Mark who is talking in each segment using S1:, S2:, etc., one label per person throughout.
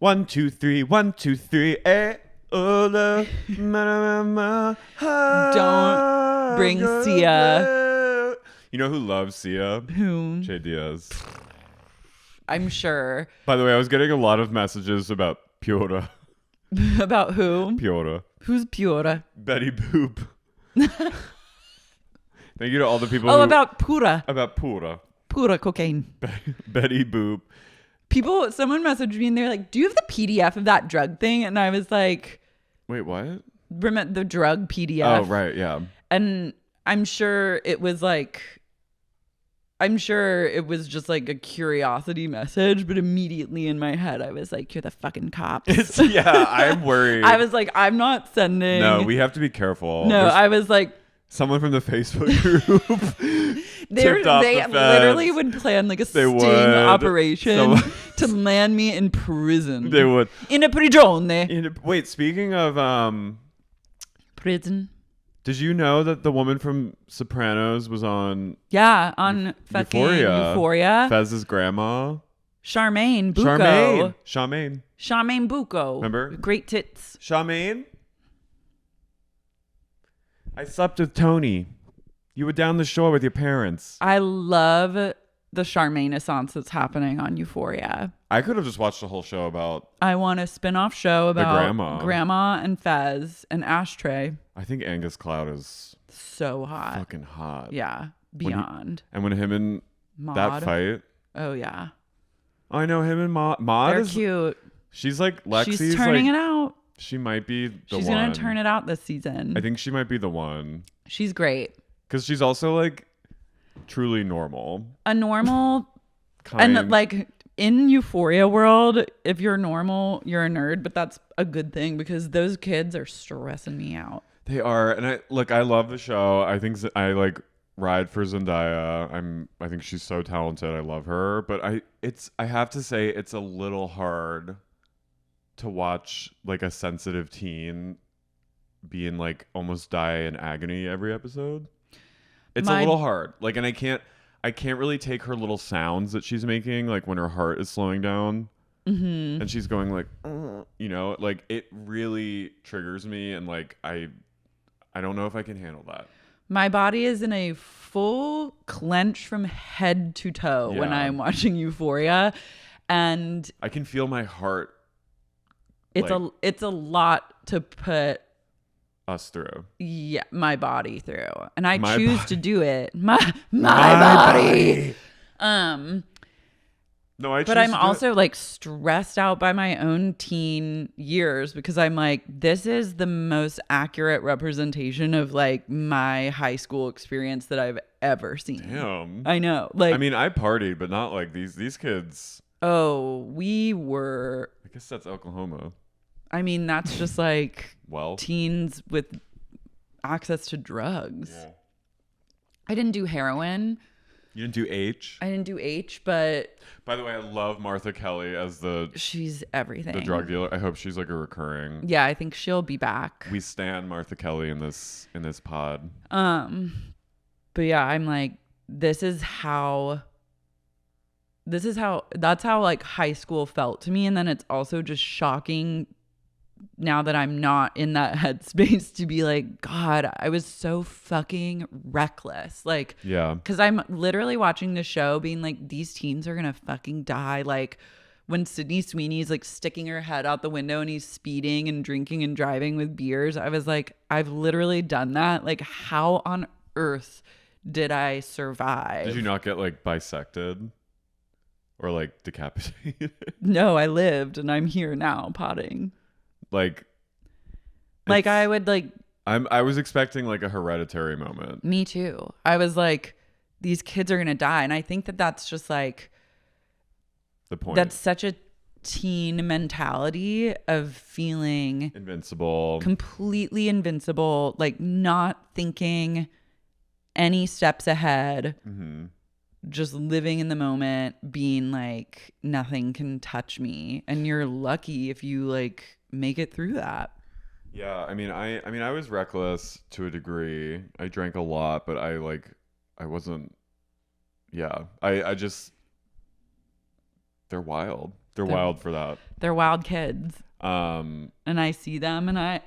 S1: 1, 2, 3, 1, 2, 3. Don't
S2: bring Sia.
S1: You know who loves Sia?
S2: Who?
S1: Che Diaz.
S2: I'm sure.
S1: By the way, I was getting a lot of messages about Piora.
S2: About who?
S1: Piora.
S2: Who's Piora?
S1: Betty Boop. Thank you to all the people
S2: about Pura.
S1: About Pura.
S2: Pura cocaine.
S1: Betty Boop.
S2: Someone messaged me and they're like, do you have the PDF of that drug thing? And I was like...
S1: Wait, what?
S2: Remember the drug PDF?
S1: Oh, right, yeah.
S2: And I'm sure it was just like a curiosity message, but immediately in my head, I was like, you're the fucking cops.
S1: Yeah, I'm worried.
S2: I was like, I'm not sending.
S1: No, we have to be careful.
S2: No, I was like.
S1: Someone from the Facebook group
S2: they literally would plan like a sting operation to land me in prison.
S1: They would.
S2: In a prigione.
S1: Wait, speaking of
S2: prison.
S1: Did you know that the woman from Sopranos was on?
S2: Yeah, on fucking Euphoria.
S1: Fez's grandma.
S2: Charmaine Bucco.
S1: Charmaine
S2: Bucco.
S1: Remember?
S2: Great tits.
S1: Charmaine. I slept with Tony. You were down the shore with your parents.
S2: I love the Charmaine-essence that's happening on Euphoria.
S1: I could have just watched the whole show about...
S2: I want a spin-off show about
S1: grandma
S2: and Fez and Ashtray.
S1: I think Angus Cloud is...
S2: so hot.
S1: Fucking hot.
S2: Yeah. Beyond.
S1: When him and
S2: Maud.
S1: That fight.
S2: Oh, yeah.
S1: I know him and Maud.
S2: They're cute.
S1: She's like Lexi's.
S2: She's turning it out.
S1: She might be the one.
S2: She's going to turn it out this season.
S1: I think she might be the one.
S2: She's great.
S1: Because she's also like truly normal.
S2: A normal... And like in Euphoria world, if you're normal, you're a nerd. But that's a good thing because those kids are stressing me out.
S1: They are. And I love the show. I think I like ride for Zendaya. I think she's so talented. I love her. But I have to say it's a little hard to watch like a sensitive teen being like almost die in agony every episode. It's a little hard. Like, and I can't really take her little sounds that she's making, like when her heart is slowing down and she's going like, you know, like it really triggers me. And like, I don't know if I can handle that.
S2: My body is in a full clench from head to toe when I'm watching Euphoria. And
S1: I can feel my heart.
S2: It's a lot to put
S1: us through.
S2: Yeah, my body through. And I choose to do it. My body.
S1: No, I choose
S2: But I'm
S1: to
S2: also like stressed out by my own teen years because I'm like, this is the most accurate representation of like my high school experience that I've ever seen.
S1: Damn.
S2: I know. Like,
S1: I mean, I partied, but not like these kids.
S2: Oh, we were.
S1: I guess that's Oklahoma.
S2: I mean, that's just like
S1: well,
S2: teens with access to drugs.
S1: Yeah.
S2: I didn't do heroin.
S1: You didn't do H?
S2: I didn't do H, but...
S1: By the way, I love Martha Kelly as
S2: she's everything.
S1: The drug dealer. I hope she's like a recurring...
S2: Yeah, I think she'll be back.
S1: We stan Martha Kelly in this pod.
S2: But yeah, I'm like, that's how like high school felt to me. And then it's also just shocking now that I'm not in that headspace to be like, God, I was so fucking reckless. Like,
S1: yeah,
S2: because I'm literally watching the show being like, these teens are gonna fucking die. Like when Sydney Sweeney's like sticking her head out the window and he's speeding and drinking and driving with beers, I was like, I've literally done that. Like, how on earth did I survive?
S1: Did you not get like bisected or like decapitated?
S2: No, I lived and I'm here now potting. Like I would like
S1: I was expecting like a Hereditary moment.
S2: Me too. I was like, these kids are gonna die. And I think that's just like
S1: the point.
S2: That's such a teen mentality of feeling
S1: invincible.
S2: Completely invincible, like not thinking any steps ahead. Mm-hmm. Just living in the moment, being like, nothing can touch me. And you're lucky if you like make it through that.
S1: Yeah, I mean I was reckless to a degree. I drank a lot, but I wasn't. Yeah, I just, they're wild. They're wild for that.
S2: They're wild kids.
S1: Um,
S2: And I see them and I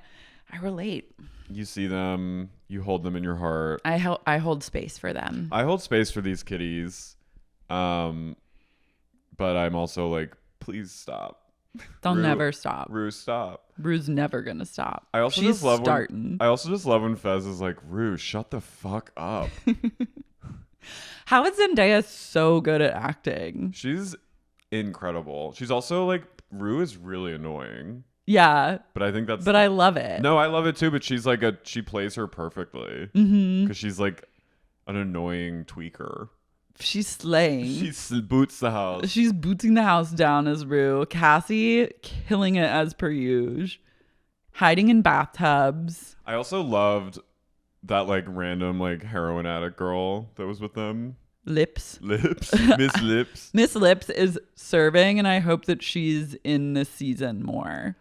S2: relate.
S1: you see them, you hold them in your heart.
S2: I hold space for them.
S1: I hold space for these kitties. But I'm also like, please stop.
S2: They'll
S1: Rue,
S2: never stop.
S1: Rue, stop.
S2: Rue's never gonna stop.
S1: I also
S2: She's
S1: just love
S2: starting.
S1: I also just love when Fez is like, Rue, shut the fuck up.
S2: How is Zendaya so good at acting?
S1: She's incredible. She's also like, Rue is really annoying.
S2: Yeah.
S1: But I think that's.
S2: But I love it.
S1: No, I love it too. But she's like she plays her perfectly because she's like an annoying tweaker.
S2: She's slaying.
S1: She boots the house.
S2: She's booting the house down as Rue. Cassie killing it as per usual. Hiding in bathtubs.
S1: I also loved that like random like heroin addict girl that was with them.
S2: Lips.
S1: Miss Lips.
S2: Miss Lips is serving, and I hope that she's in this season more.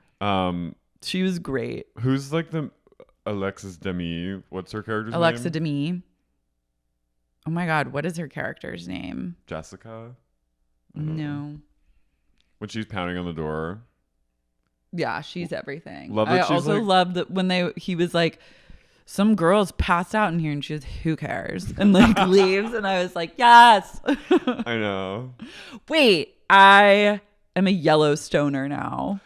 S2: She was great.
S1: Who's like the Alexis Demi? What's her character's
S2: Alexa
S1: name?
S2: Demi. Oh my God, what is her character's name?
S1: Jessica?
S2: No.
S1: When she's pounding on the door.
S2: Yeah, she's everything.
S1: Love that
S2: I
S1: she's
S2: also
S1: like-
S2: loved that when he was like, some girl's passed out in here, and she was, who cares? And like leaves, and I was like, yes.
S1: I know.
S2: Wait, I am a Yellowstoner now.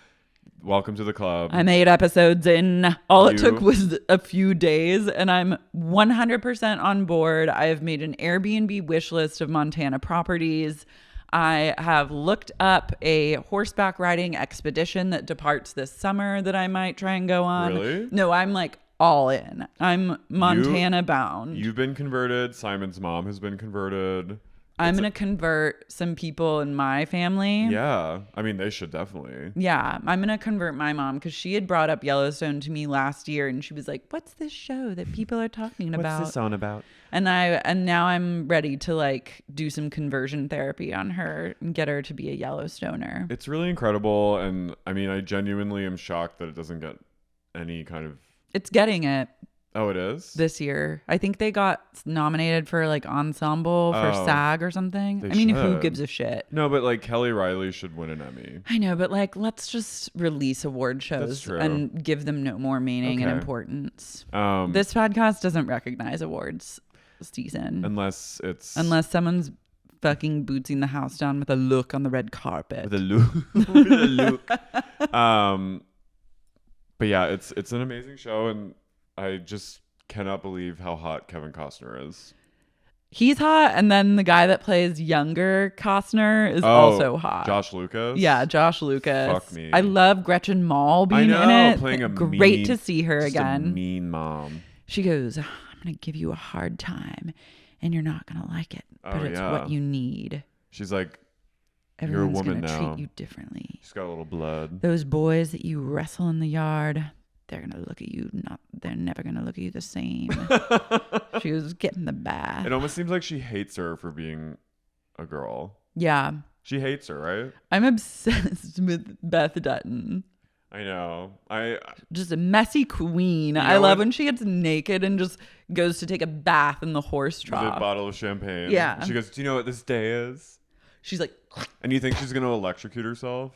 S1: Welcome to the club.
S2: I'm 8 episodes in. All it
S1: You-
S2: took was a few days, and I'm 100% on board. I have made an Airbnb wish list of Montana properties. I have looked up a horseback riding expedition that departs this summer that I might try and go on.
S1: Really?
S2: No, I'm like all in. I'm Montana bound.
S1: You've been converted. Simon's mom has been converted.
S2: I'm going to convert some people in my family.
S1: Yeah. I mean, they should definitely.
S2: Yeah, I'm going to convert my mom because she had brought up Yellowstone to me last year, and she was like, what's this show that people are talking about?
S1: What's this on about?
S2: And now I'm ready to like do some conversion therapy on her and get her to be a Yellowstoner.
S1: It's really incredible. And I mean, I genuinely am shocked that it doesn't get any kind of.
S2: It's getting it
S1: Oh, it is?
S2: this year. I think they got nominated for like ensemble for
S1: Oh,
S2: SAG or something.
S1: they
S2: I mean, who
S1: should.
S2: gives a shit?
S1: No, but like Kelly Riley should win an Emmy.
S2: I know, but like, let's just release award shows
S1: true.
S2: and give them no more meaning and
S1: Okay.
S2: importance.
S1: Um,
S2: This podcast doesn't recognize awards season
S1: unless it's
S2: unless someone's fucking bootsing the house down with a look on the red carpet.
S1: with a look. With a look. But yeah, it's an amazing show, and I just cannot believe how hot Kevin Costner is.
S2: He's hot, and then the guy that plays younger Costner is also hot.
S1: Josh Lucas.
S2: Yeah, Josh Lucas.
S1: Fuck me.
S2: I love Gretchen Mall being
S1: I know,
S2: in it.
S1: playing a
S2: Great
S1: mean-
S2: to see her
S1: just a
S2: again.
S1: mean mom.
S2: She goes, I'm going to give you a hard time, and you're not going to like it, but
S1: Oh,
S2: it's
S1: yeah.
S2: what you need.
S1: She's like,
S2: Everyone's
S1: woman
S2: going to
S1: now.
S2: treat you differently.
S1: she's got a little blood.
S2: Those boys that you wrestle in the yard, they're going to look at you they're never going to look at you the same. She was getting the bath.
S1: It almost seems like she hates her for being a girl.
S2: Yeah.
S1: She hates her, right?
S2: I'm obsessed with Beth Dutton.
S1: I know. I
S2: Just a messy queen.
S1: You
S2: I
S1: know
S2: love
S1: what?
S2: when she gets naked and just goes to take a bath in the horse
S1: with a
S2: trough.
S1: bottle of champagne.
S2: Yeah.
S1: She goes, "Do you know what this day is?"
S2: She's like,
S1: And you think she's gonna electrocute herself?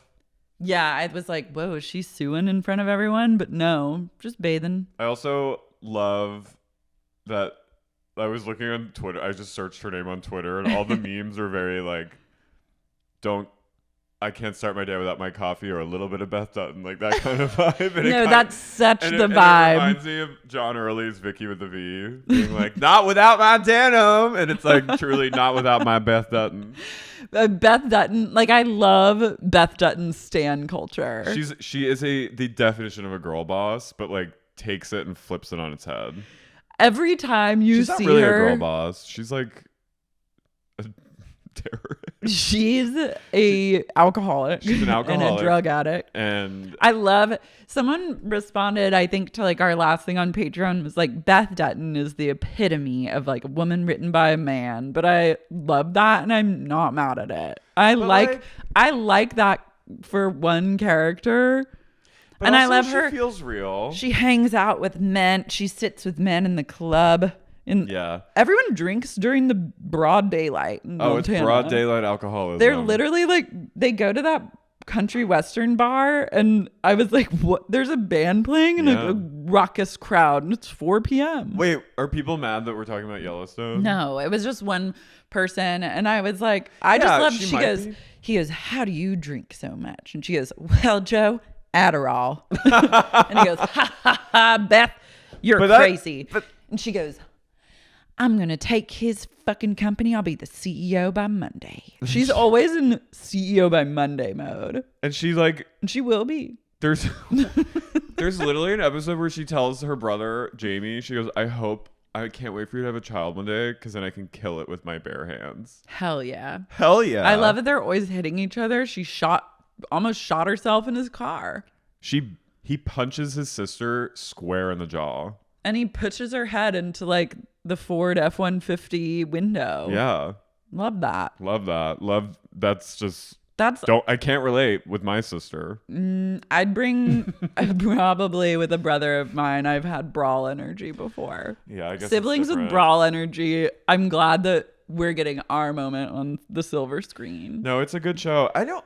S2: yeah, I was like, whoa, is she suing in front of everyone? But no, just bathing.
S1: I also love that I was looking on Twitter. I just searched her name on Twitter, and all the memes are very like, I can't start my day without my coffee or a little bit of Beth Dutton, like that kind of vibe. And
S2: No, that's such
S1: and
S2: the
S1: it
S2: vibe.
S1: reminds me of John Early's Vicky with the V, being like, not without my denim. And it's like, truly not without my Beth Dutton.
S2: Beth Dutton, like I love Beth Dutton's stan culture.
S1: She is the definition of a girl boss, but like takes it and flips it on its head.
S2: Every time you
S1: She's
S2: see
S1: not really
S2: her,
S1: a girl boss. She's like a terrorist.
S2: she's a alcoholic.
S1: She's an
S2: and
S1: alcoholic.
S2: a drug addict.
S1: And
S2: I love someone responded, I think, to like our last thing on Patreon was like Beth Dutton is the epitome of like a woman written by a man. But I love that and I'm not mad at it. I like that for one character.
S1: but
S2: And I
S1: also
S2: love
S1: she
S2: her.
S1: feels real.
S2: She hangs out with men. She sits with men in the club. And
S1: Yeah.
S2: everyone drinks during the broad daylight in
S1: Oh, it's
S2: Montana.
S1: broad daylight alcoholism.
S2: They're literally like, they go to that country western bar, and I was like, what? There's a band playing and
S1: Yeah.
S2: a raucous crowd, and it's 4 p.m.
S1: Wait, are people mad that we're talking about Yellowstone?
S2: No, it was just one person, and I was like, I
S1: Yeah,
S2: just love.
S1: she
S2: She
S1: might
S2: goes,
S1: be.
S2: he goes, how do you drink so much? And she goes, well, Joe, Adderall. And he goes, ha ha ha, Beth, you're
S1: But that-
S2: crazy.
S1: but-
S2: And she goes, I'm gonna take his fucking company. I'll be the CEO by Monday. She's always in CEO by Monday mode,
S1: And she like,
S2: and she will be.
S1: there's literally an episode where she tells her brother Jamie, she goes, I can't wait for you to have a child one day because then I can kill it with my bare hands.
S2: Hell yeah.
S1: Hell yeah.
S2: I love that they're always hitting each other. She almost shot herself in his car.
S1: He punches his sister square in the jaw.
S2: And he pushes her head into like the Ford F-150 window.
S1: Yeah.
S2: Love that.
S1: Love that. That's just
S2: That's
S1: I can't relate with my sister.
S2: I'd probably with a brother of mine, I've had brawl energy before.
S1: Yeah, I guess it's
S2: Siblings with
S1: different.
S2: brawl energy. I'm glad that we're getting our moment on the silver screen.
S1: No, it's a good show. I don't,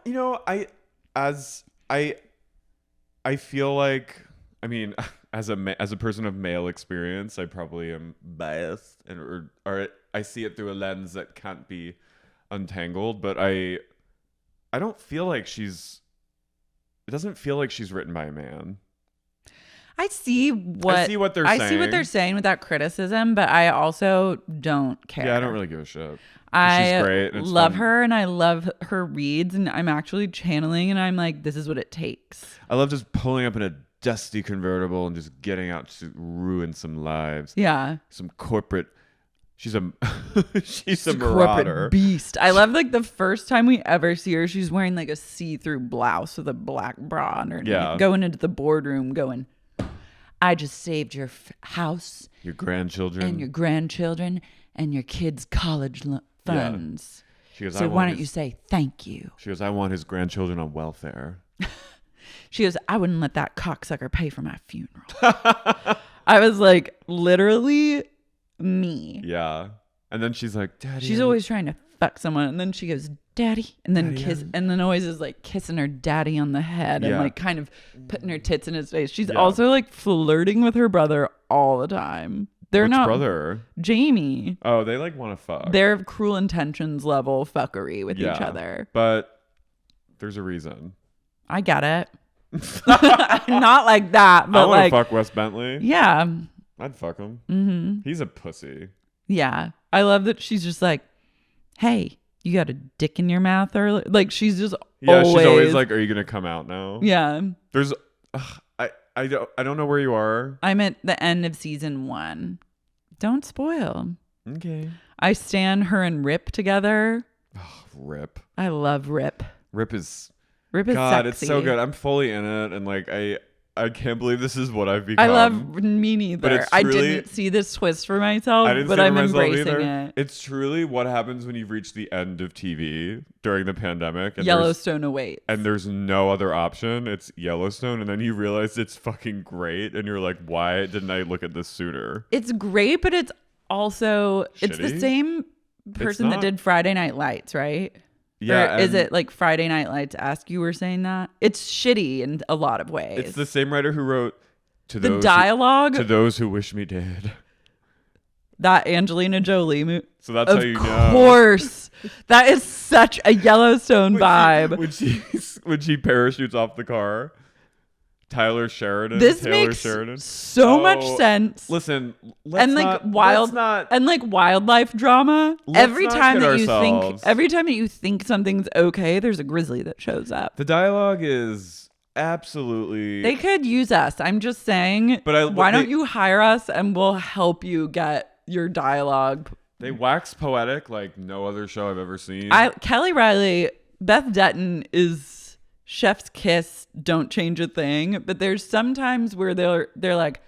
S1: I feel like, I mean, as a person of male experience, I probably am biased or I see it through a lens that can't be untangled, but I don't feel like it doesn't feel like she's written by a man.
S2: I see what
S1: they're
S2: I
S1: saying.
S2: see what they're saying with that criticism, but I also don't care.
S1: Yeah, I don't really give a shit.
S2: I
S1: She's great. And it's
S2: love
S1: fun.
S2: her, and I love her reads, and I'm actually channeling, and I'm like, this is what it takes.
S1: I love just pulling up in a dusty convertible and just getting out to ruin some lives.
S2: Yeah.
S1: Some corporate. She's a she's a
S2: Corporate
S1: marauder.
S2: beast. I love like the first time we ever see her, she's wearing like a see-through blouse with a black bra underneath.
S1: Yeah.
S2: Going into the boardroom, going, I just saved your house
S1: Your grandchildren.
S2: and your grandchildren and your kids' college funds.
S1: She goes,
S2: So why don't you say thank you?
S1: She goes, I want his grandchildren on welfare.
S2: She goes, I wouldn't let that cocksucker pay for my funeral. I was like, literally me.
S1: Yeah. And then she's like, Daddy.
S2: She's always trying to fuck someone, and then she goes, Daddy, and then
S1: Daddy,
S2: and then always is like kissing her daddy on the head and
S1: Yeah.
S2: like kind of putting her tits in his face. She's
S1: Yeah.
S2: also like flirting with her brother all the time. They're
S1: Which
S2: not
S1: brother?
S2: Jamie.
S1: Oh, they like want to fuck.
S2: They're cruel intentions level fuckery with each
S1: Yeah.
S2: other.
S1: But there's a reason.
S2: I get it. Not like that,
S1: I
S2: but
S1: want to
S2: like,
S1: fuck Wes Bentley.
S2: yeah,
S1: I'd fuck him.
S2: mm-hmm.
S1: He's a pussy.
S2: Yeah. I love that she's just like, hey, you got a dick in your mouth, or like she's just
S1: Yeah, she's always like, are you going to come out now?
S2: yeah.
S1: There's, I don't know where you are.
S2: I'm at the end of season 1. Don't spoil.
S1: Okay.
S2: I stand her and Rip together.
S1: Oh, Rip.
S2: I love Rip.
S1: Rip is
S2: Rip is
S1: God,
S2: sexy.
S1: it's so good. I'm fully in it, and like I can't believe this is what I've become.
S2: I love me neither.
S1: But it's
S2: I
S1: truly-
S2: didn't see this twist for myself,
S1: I didn't
S2: but
S1: see it
S2: I'm
S1: for myself
S2: embracing
S1: either.
S2: it.
S1: It's truly what happens when you've reached the end of TV during the pandemic. And
S2: Yellowstone awaits.
S1: there's no other option. It's Yellowstone, and then you realize it's fucking great, and you're like, why didn't I look at this sooner?
S2: It's great, but it's also it's the
S1: Shitty?
S2: same person that
S1: not.
S2: did Friday Night Lights, right?
S1: Yeah,
S2: Or is
S1: and
S2: it like Friday Night Lights? Ask You were saying that it's shitty in a lot of ways.
S1: It's the same writer who wrote to
S2: the
S1: those
S2: dialogue
S1: to those who wish me dead.
S2: that Angelina Jolie movie.
S1: So that's how
S2: Of
S1: you know.
S2: course, that is such a Yellowstone vibe.
S1: When she parachutes off the car, Taylor Sheridan.
S2: This
S1: Taylor
S2: makes
S1: Sheridan.
S2: so much
S1: Oh,
S2: sense.
S1: Listen, let's
S2: And like
S1: not,
S2: wild
S1: let's not,
S2: and like wildlife drama.
S1: Let's
S2: Every
S1: not
S2: time
S1: kid
S2: that you
S1: ourselves.
S2: think something's okay, there's a grizzly that shows up.
S1: the dialogue is absolutely.
S2: They could use us. I'm just saying.
S1: But
S2: why don't you hire us and we'll help you get your dialogue?
S1: They wax poetic like no other show I've ever seen.
S2: Kelly Riley, Beth Dutton is chef's kiss. Don't change a thing. But there's sometimes where they're like,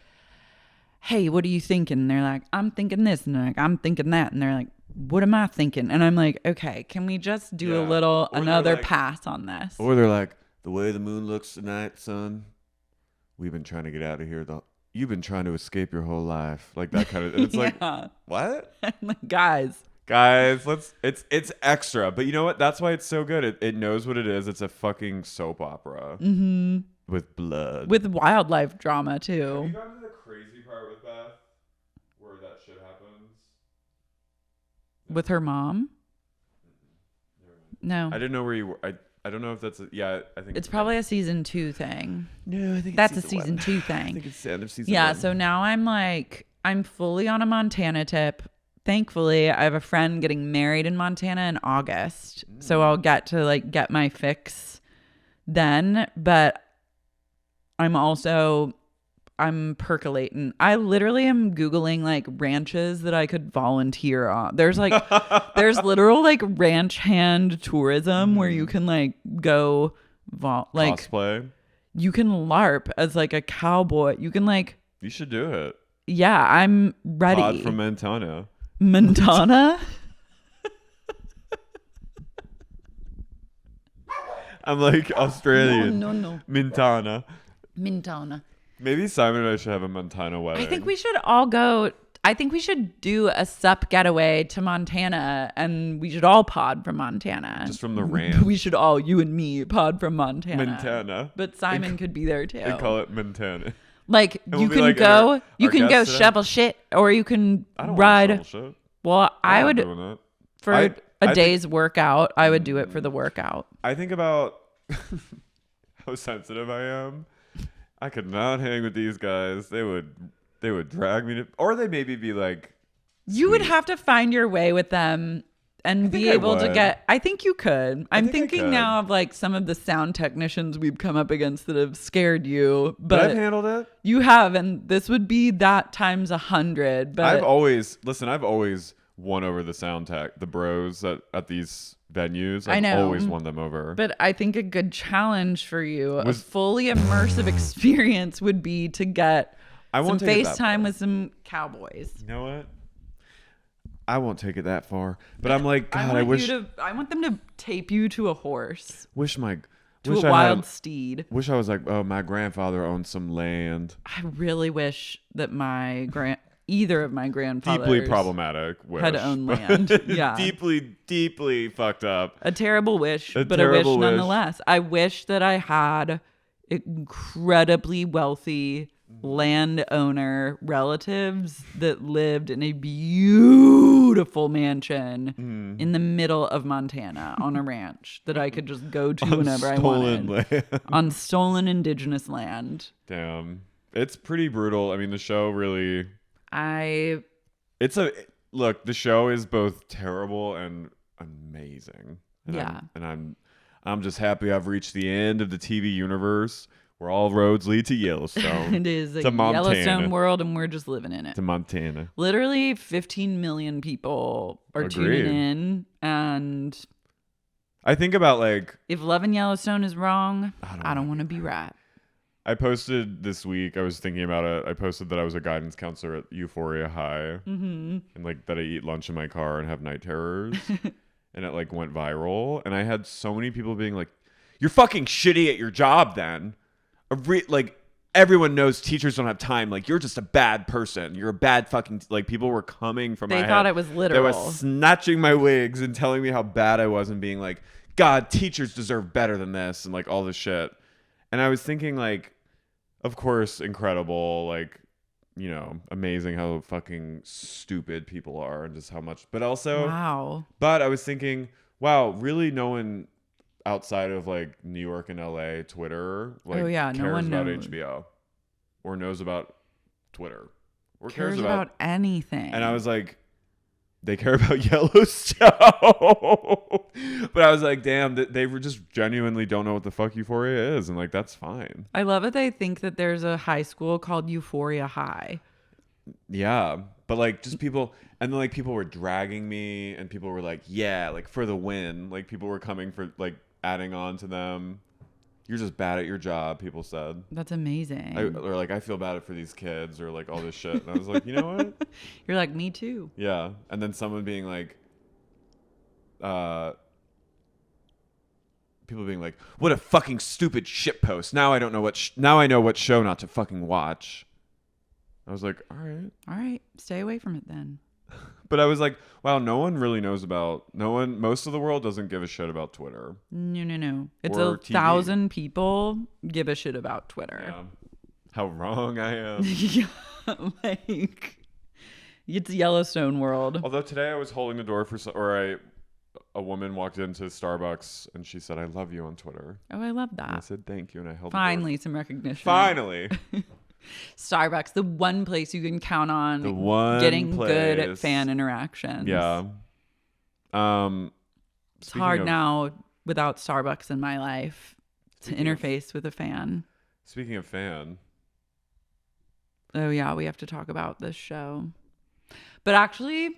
S2: hey, what are you thinking? And they're like, I'm thinking this, and they're like, I'm thinking that, and they're like, what am I thinking? And I'm like, okay, can we just do a
S1: Yeah.
S2: little
S1: Or they're
S2: another
S1: like-
S2: pass on this?
S1: Or they're like, the way the moon looks tonight, son. We've been trying to get out of here. You've been trying to escape your whole life, like that kind of. And it's like,
S2: Yeah.
S1: what?
S2: I'm like, guys,
S1: Guys, it's extra, but you know what? That's why it's so good. It knows what it is. It's a fucking soap opera with blood.
S2: With wildlife drama
S1: Have
S2: too.
S1: you gotten to the crazy part with Beth, where that shit happens?
S2: With her mom? No.
S1: I didn't know where you were. I don't know if that's I think
S2: It's probably a season 2 thing.
S1: No, I think
S2: That's
S1: it's
S2: a season 2 thing.
S1: I think it's the end of season
S2: Yeah,
S1: 1.
S2: so now I'm fully on a Montana tip. Thankfully, I have a friend getting married in Montana in August. So I'll get to get my fix then, but I'm percolating. I literally am Googling ranches that I could volunteer on. There's there's literal ranch hand tourism where you can go
S1: cosplay.
S2: You can LARP as a cowboy. You can
S1: You should do it.
S2: yeah, I'm ready.
S1: Pod from Montana.
S2: Montana?
S1: I'm Australian.
S2: No.
S1: Montana.
S2: Montana.
S1: Maybe Simon and I should have a Montana wedding.
S2: I think we should all go. I think we should do a sup getaway to Montana and we should all pod from Montana.
S1: Just from the ranch.
S2: We should all, you and me, pod from Montana.
S1: Montana.
S2: But Simon could be there too.
S1: They call it Montana.
S2: You can go, shovel shit, or you can
S1: I don't
S2: ride.
S1: want to shovel shit.
S2: Well, I would,
S1: doing that.
S2: for a day's workout, I would do it for the workout.
S1: I think about how sensitive I am. I could not hang with these guys. They would drag me to, or they maybe be like,
S2: you would have to find your way with them and be able to get. I think you could. I'm thinking now of some of the sound technicians we've come up against that have scared you, but
S1: I've handled it.
S2: You have, and this would be that times 100. But
S1: I've always won over the sound tech, the bros at these venues.
S2: I know.
S1: Always won them over.
S2: But I think a good challenge for you, a fully immersive experience, would be to get some FaceTime with some cowboys.
S1: You know what? I won't take it that far. But I'm God, I wish.
S2: I want them to tape you to a horse.
S1: To
S2: a wild steed.
S1: Wish I was my grandfather owned some land.
S2: I really wish that either of my grandfathers
S1: deeply problematic wish.
S2: Had owned land. Yeah.
S1: deeply fucked up.
S2: A terrible wish, but a wish nonetheless. I wish that I had incredibly wealthy landowner relatives that lived in a beautiful mansion in the middle of Montana on a ranch that I could just go to whenever I wanted. On stolen indigenous land.
S1: Damn. It's pretty brutal. I mean, the show really... Look, the show is both terrible and amazing. And I'm just happy I've reached the end of the TV universe where all roads lead to Yellowstone.
S2: It is a Yellowstone world and we're just living in it.
S1: To Montana.
S2: Literally 15 million people are tuning in, and
S1: I think about
S2: if loving Yellowstone is wrong, I don't want to be right.
S1: I posted this week, I was thinking about it. I posted that I was a guidance counselor at Euphoria High. And that I eat lunch in my car and have night terrors. And it went viral. And I had so many people being like, you're fucking shitty at your job then. Everyone knows teachers don't have time. You're just a bad person. You're a bad fucking... people were coming from my head.
S2: They thought it was literal.
S1: They were snatching my wigs and telling me how bad I was and being like, God, teachers deserve better than this. And all this shit. And I was thinking of course, incredible, amazing how fucking stupid people are and just how much, but also,
S2: wow.
S1: But I was thinking, wow, really no one outside of New York and LA, Twitter, cares
S2: no one
S1: about
S2: knows.
S1: HBO or knows about Twitter or
S2: cares about anything.
S1: And I was like, they care about Yellowstone. But I was like, damn, they just genuinely don't know what the fuck Euphoria is. And that's fine.
S2: I love it. They think that there's a high school called Euphoria High.
S1: Yeah. But just people, and then people were dragging me and people were yeah, for the win. People were coming for adding on to them. You're just bad at your job, people said.
S2: That's amazing.
S1: I feel bad for these kids or all this shit. And I was like, you know what?
S2: You're like, me too.
S1: Yeah. And then someone being people being like, what a fucking stupid shit post. Now I don't know now I know what show not to fucking watch. I was like, all right.
S2: All right. Stay away from it then.
S1: But I was like, wow, no one really knows about, most of the world doesn't give a shit about Twitter.
S2: No. It's
S1: Or
S2: a
S1: TV.
S2: 1,000 people give a shit about Twitter.
S1: Yeah. How wrong I am.
S2: Yeah, like it's Yellowstone world.
S1: Although today I was holding the door for, a woman walked into Starbucks and she said, "I love you" on Twitter.
S2: Oh, I love
S1: And I
S2: that.
S1: said, "Thank you," and I held
S2: Finally,
S1: the door.
S2: some recognition.
S1: Finally.
S2: Starbucks, the one place you can count on
S1: The one
S2: getting good
S1: place.
S2: fan interactions.
S1: Yeah.
S2: It's hard now without Starbucks in my life to interface with a fan.
S1: Speaking of fan.
S2: Oh, yeah, we have to talk about this show. But actually,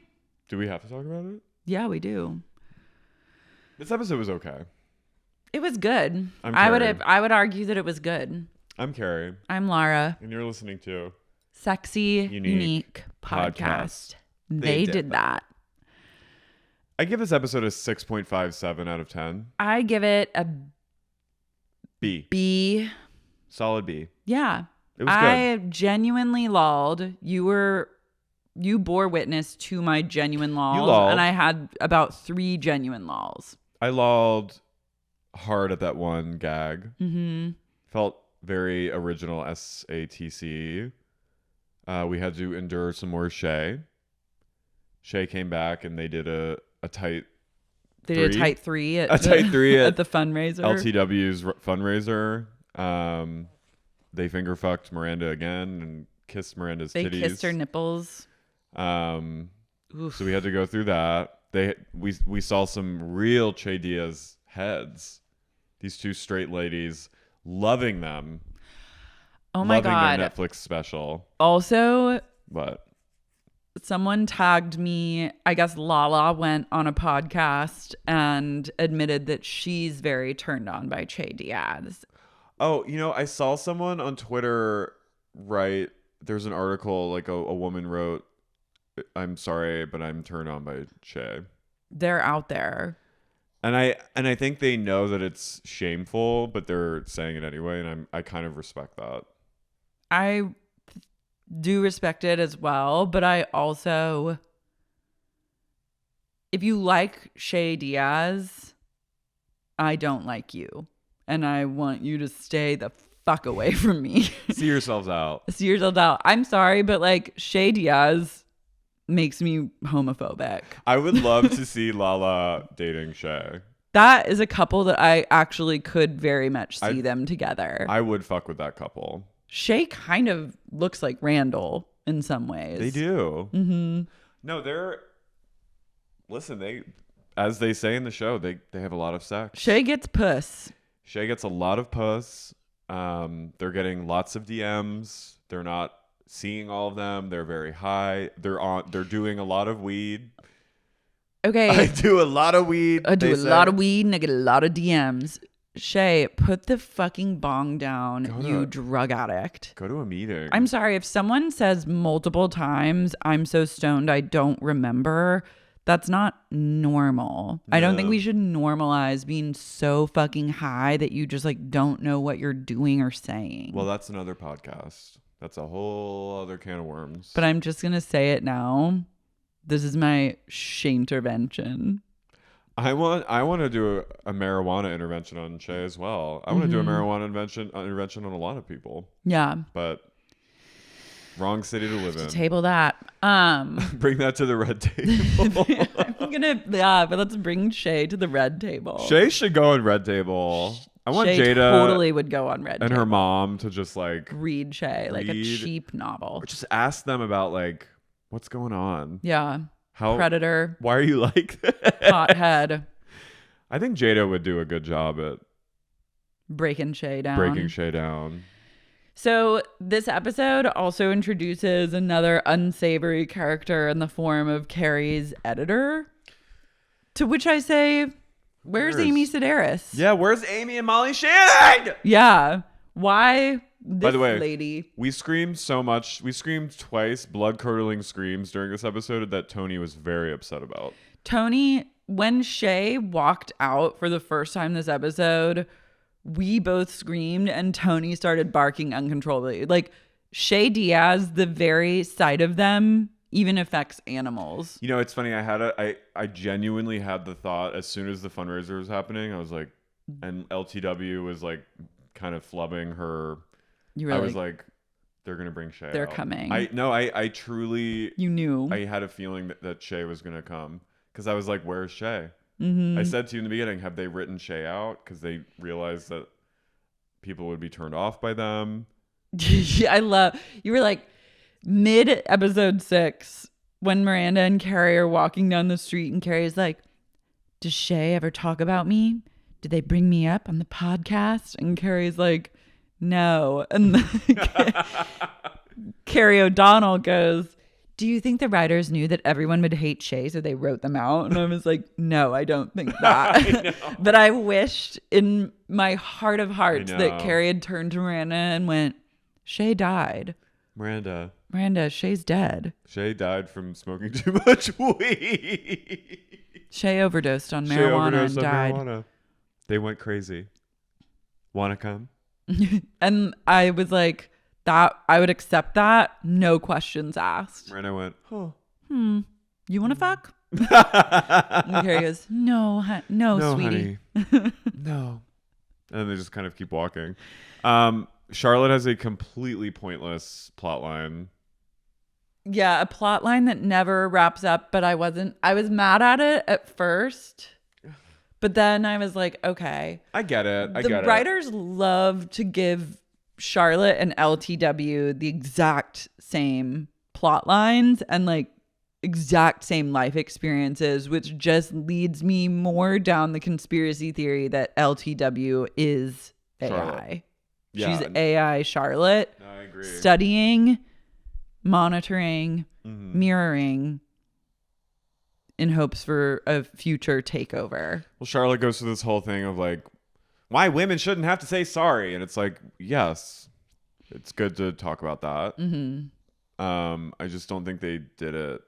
S1: Do we have to talk about it?
S2: yeah, we do.
S1: This episode was okay.
S2: It was good.
S1: I'm
S2: I
S1: Carrie.
S2: would argue that it was good.
S1: I'm Carrie.
S2: I'm Lara.
S1: And you're listening to
S2: Sexy Unique
S1: Podcast.
S2: Podcast. They did that.
S1: I give this episode a 6.57 out of 10.
S2: I give it a
S1: B.
S2: B.
S1: Solid B.
S2: Yeah.
S1: It was
S2: I genuinely lolled. You bore witness to my genuine lolls.
S1: You lolled.
S2: And I had about 3 genuine lolls.
S1: I lolled hard at that one gag.
S2: Mm-hmm.
S1: Felt very original SATC. We had to endure some more Shay. Shay came back and they did a tight
S2: They did a tight 3 at
S1: tight 3
S2: at the fundraiser.
S1: LTW's fundraiser. They finger fucked Miranda again and kissed Miranda's
S2: They
S1: titties.
S2: kissed her nipples.
S1: So we had to go through that. We saw some real Che Diaz heads. These 2 straight ladies, loving them.
S2: Oh my
S1: loving
S2: God.
S1: their Netflix special.
S2: Also,
S1: But
S2: someone tagged me. I guess Lala went on a podcast and admitted that she's very turned on by Che Diaz.
S1: oh, I saw someone on Twitter write. There's an article like a woman wrote, "I'm sorry, but I'm turned on by Che."
S2: They're out there.
S1: And I think they know that it's shameful, but they're saying it anyway, and I kind of respect that.
S2: I do respect it as well, but I also, if you like Che Diaz, I don't like you, and I want you to stay the fuck away from me.
S1: See yourselves out.
S2: See yourself out. I'm sorry, but like Che Diaz makes me homophobic.
S1: I would love to see Lala dating Shay.
S2: That is a couple that I actually could very much see them together.
S1: I would fuck with that couple.
S2: Shay kind of looks like Randall in some ways.
S1: They do.
S2: Mm-hmm.
S1: No, listen, as they say in the show, they have a lot of sex.
S2: Shay gets puss.
S1: Shay gets a lot of puss. They're getting lots of DMs. They're not seeing all of them. They're very high. They're doing a lot of weed.
S2: Okay.
S1: I do a lot of weed.
S2: I do a lot of weed and I get a lot of DMs. Shay, put the fucking bong down, you drug addict.
S1: Go to a meeting.
S2: I'm sorry, if someone says multiple times, I'm so stoned I don't remember, that's not normal. No. I don't think we should normalize being so fucking high that you just like don't know what you're doing or saying.
S1: Well, that's another podcast. That's a whole other can of worms.
S2: But I'm just going to say it now. This is my intervention.
S1: I want to do a marijuana intervention on Shay as well. I want to do a marijuana intervention on a lot of people.
S2: Yeah.
S1: But wrong city to live in.
S2: Table that.
S1: Bring that to the red table.
S2: But let's bring Shay to the red table.
S1: Shay should go on red table. I want
S2: Shay
S1: Jada
S2: totally would go on red
S1: and
S2: table.
S1: her mom to just like
S2: read Shay like a cheap novel.
S1: Or just ask them about like what's going on.
S2: Yeah. Predator.
S1: Why are you like that?
S2: Hothead.
S1: I think Jada would do a good job at
S2: breaking Shay down. So this episode also introduces another unsavory character in the form of Carrie's editor. To which I say, where's Amy Sedaris?
S1: Yeah, where's Amy and Molly Shannon?
S2: Yeah. Why this
S1: By the way,
S2: lady?
S1: We screamed so much. We screamed twice, blood-curdling screams during this episode that Tony was very upset about.
S2: Tony, when Shay walked out for the first time this episode, we both screamed and Tony started barking uncontrollably. Like Shay Diaz, the very sight of them even affects animals.
S1: You know, it's funny. I genuinely had the thought as soon as the fundraiser was happening. I was like, and LTW was like kind of flubbing her.
S2: You were
S1: I was like, they're gonna bring Shay.
S2: they're
S1: out.
S2: coming.
S1: I truly.
S2: You knew.
S1: I had a feeling that Shay was gonna come because I was like, where's Shay?
S2: Mm-hmm.
S1: I said to you in the beginning, have they written Shay out because they realized that people would be turned off by them?
S2: I love you were like mid episode 6 when Miranda and Carrie are walking down the street and Carrie's like, does Shay ever talk about me? Did they bring me up on the podcast? And Carrie's like, no. And Carrie O'Donnell goes, do you think the writers knew that everyone would hate Shay, so they wrote them out? And I was like, no, I don't think that. But I wished in my heart of hearts that Carrie had turned to Miranda and went, Shay died.
S1: Miranda,
S2: Shay's dead.
S1: Shay died from smoking too much weed.
S2: Shay overdosed on marijuana and died.
S1: Marijuana. They went crazy. Wanna come?
S2: And I was like, that I would accept that, no questions asked.
S1: And I went, oh.
S2: You want to fuck? And Carrie goes, no, no, sweetie.
S1: Honey. No. And they just kind of keep walking. Charlotte has a completely pointless plot line.
S2: Yeah, a plot line that never wraps up, but I was mad at it at first. But then I was like, okay.
S1: I get it.
S2: The writers love to give Charlotte and LTW the exact same plot lines and like exact same life experiences, which just leads me more down the conspiracy theory that LTW is AI.
S1: Yeah.
S2: She's AI Charlotte.
S1: No, I agree.
S2: Studying, monitoring, mirroring in hopes for a future takeover.
S1: Well, Charlotte goes through this whole thing of like, why women shouldn't have to say sorry. And it's like, yes, it's good to talk about that. I just don't think they did it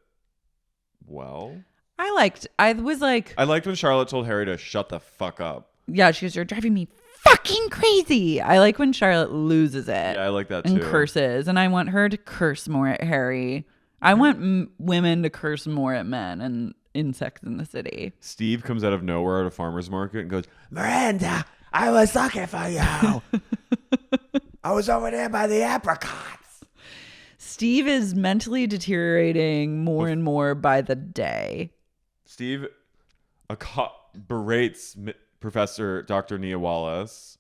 S1: well.
S2: I liked
S1: when Charlotte told Harry to shut the fuck up.
S2: Yeah, she goes, you're driving me fucking crazy. I like when Charlotte loses it.
S1: Yeah, I like that
S2: and
S1: too.
S2: Curses. And I want her to curse more at Harry. I want women to curse more at men and in Sex and the City.
S1: Steve comes out of nowhere at a farmer's market and goes, Miranda, I was looking for you. I was over there by the apricots.
S2: Steve is mentally deteriorating more and more by the day.
S1: Steve berates Professor Dr. Nia Wallace,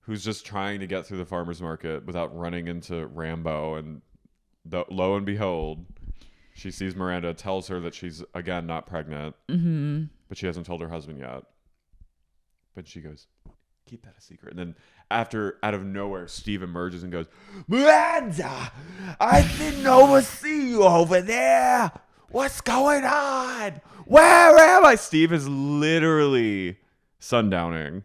S1: who's just trying to get through the farmer's market without running into Rambo. And lo and behold, she sees Miranda, tells her that she's, again, not pregnant, but she hasn't told her husband yet. But she goes, keep that a secret. And then out of nowhere, Steve emerges and goes, Miranda, I didn't oversee you over there. What's going on? Where am I? Steve is literally sundowning.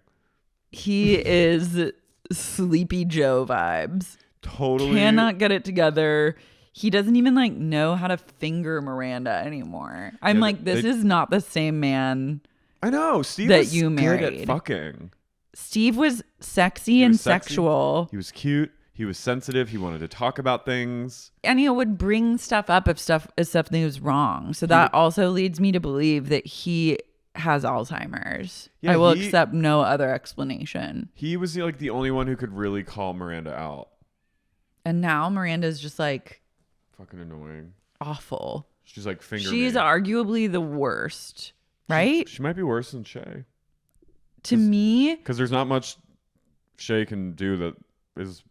S2: He is Sleepy Joe vibes.
S1: Totally.
S2: Cannot get it together. He doesn't even like know how to finger Miranda anymore. I'm this is not the same man.
S1: I know. Steve
S2: that
S1: was
S2: you married.
S1: Good at fucking.
S2: Steve was sexy and sexual.
S1: He was cute. He was sensitive. He wanted to talk about things.
S2: And he would bring stuff up if something was wrong. So that also leads me to believe that he has Alzheimer's.
S1: Yeah,
S2: I will accept no other explanation.
S1: He was like the only one who could really call Miranda out.
S2: And now Miranda's just like
S1: fucking annoying.
S2: Awful.
S1: She's like
S2: She's arguably the worst, right?
S1: She might be worse than Shay.
S2: To me,
S1: because there's not much Shay can do that is.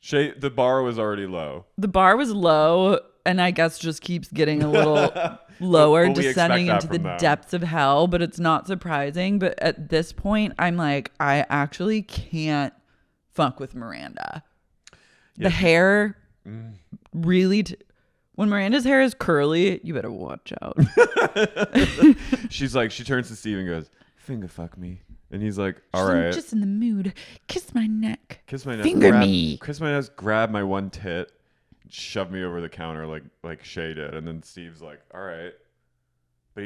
S1: Shay, the bar was already low.
S2: The bar was low, and I guess just keeps getting a little lower, descending into the depths of hell. But it's not surprising. But at this point, I'm like, I actually can't fuck with Miranda. Yeah. The hair really. When Miranda's hair is curly, you better watch out.
S1: She turns to Steve and goes, finger fuck me. And he's like, all right.
S2: I'm just in the mood. Kiss my neck.
S1: Kiss my neck.
S2: Finger me.
S1: Kiss my neck. Grab my one tit. Shove me over the counter like Shay did. And then Steve's like, all right. But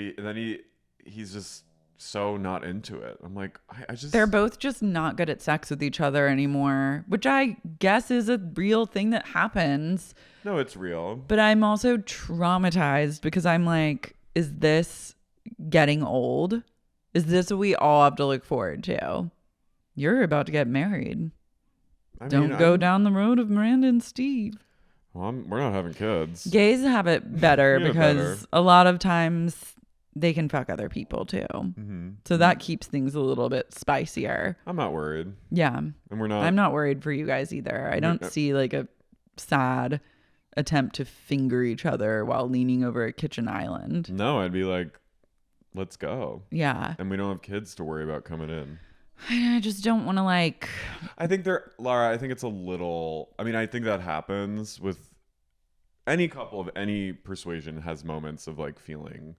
S1: he's just so not into it. I'm like, I just
S2: They're both just not good at sex with each other anymore, which I guess is a real thing that happens.
S1: no, it's real.
S2: But I'm also traumatized because I'm like, is this getting old? Is this what we all have to look forward to? You're about to get married. Don't go down the road of Miranda and Steve.
S1: Well, we're not having kids.
S2: Gays have it better
S1: We have it
S2: because
S1: better.
S2: a lot of times they can fuck other people too. So that keeps things a little bit spicier.
S1: I'm not worried.
S2: Yeah.
S1: And we're not.
S2: I'm not worried for you guys either. I don't see like a sad attempt to finger each other while leaning over a kitchen island.
S1: No, I'd be like, let's go.
S2: Yeah.
S1: And we don't have kids to worry about coming in.
S2: I just don't want to like.
S1: I think Laura, I think it's a little, I mean, I think that happens with any couple of any persuasion has moments of like feeling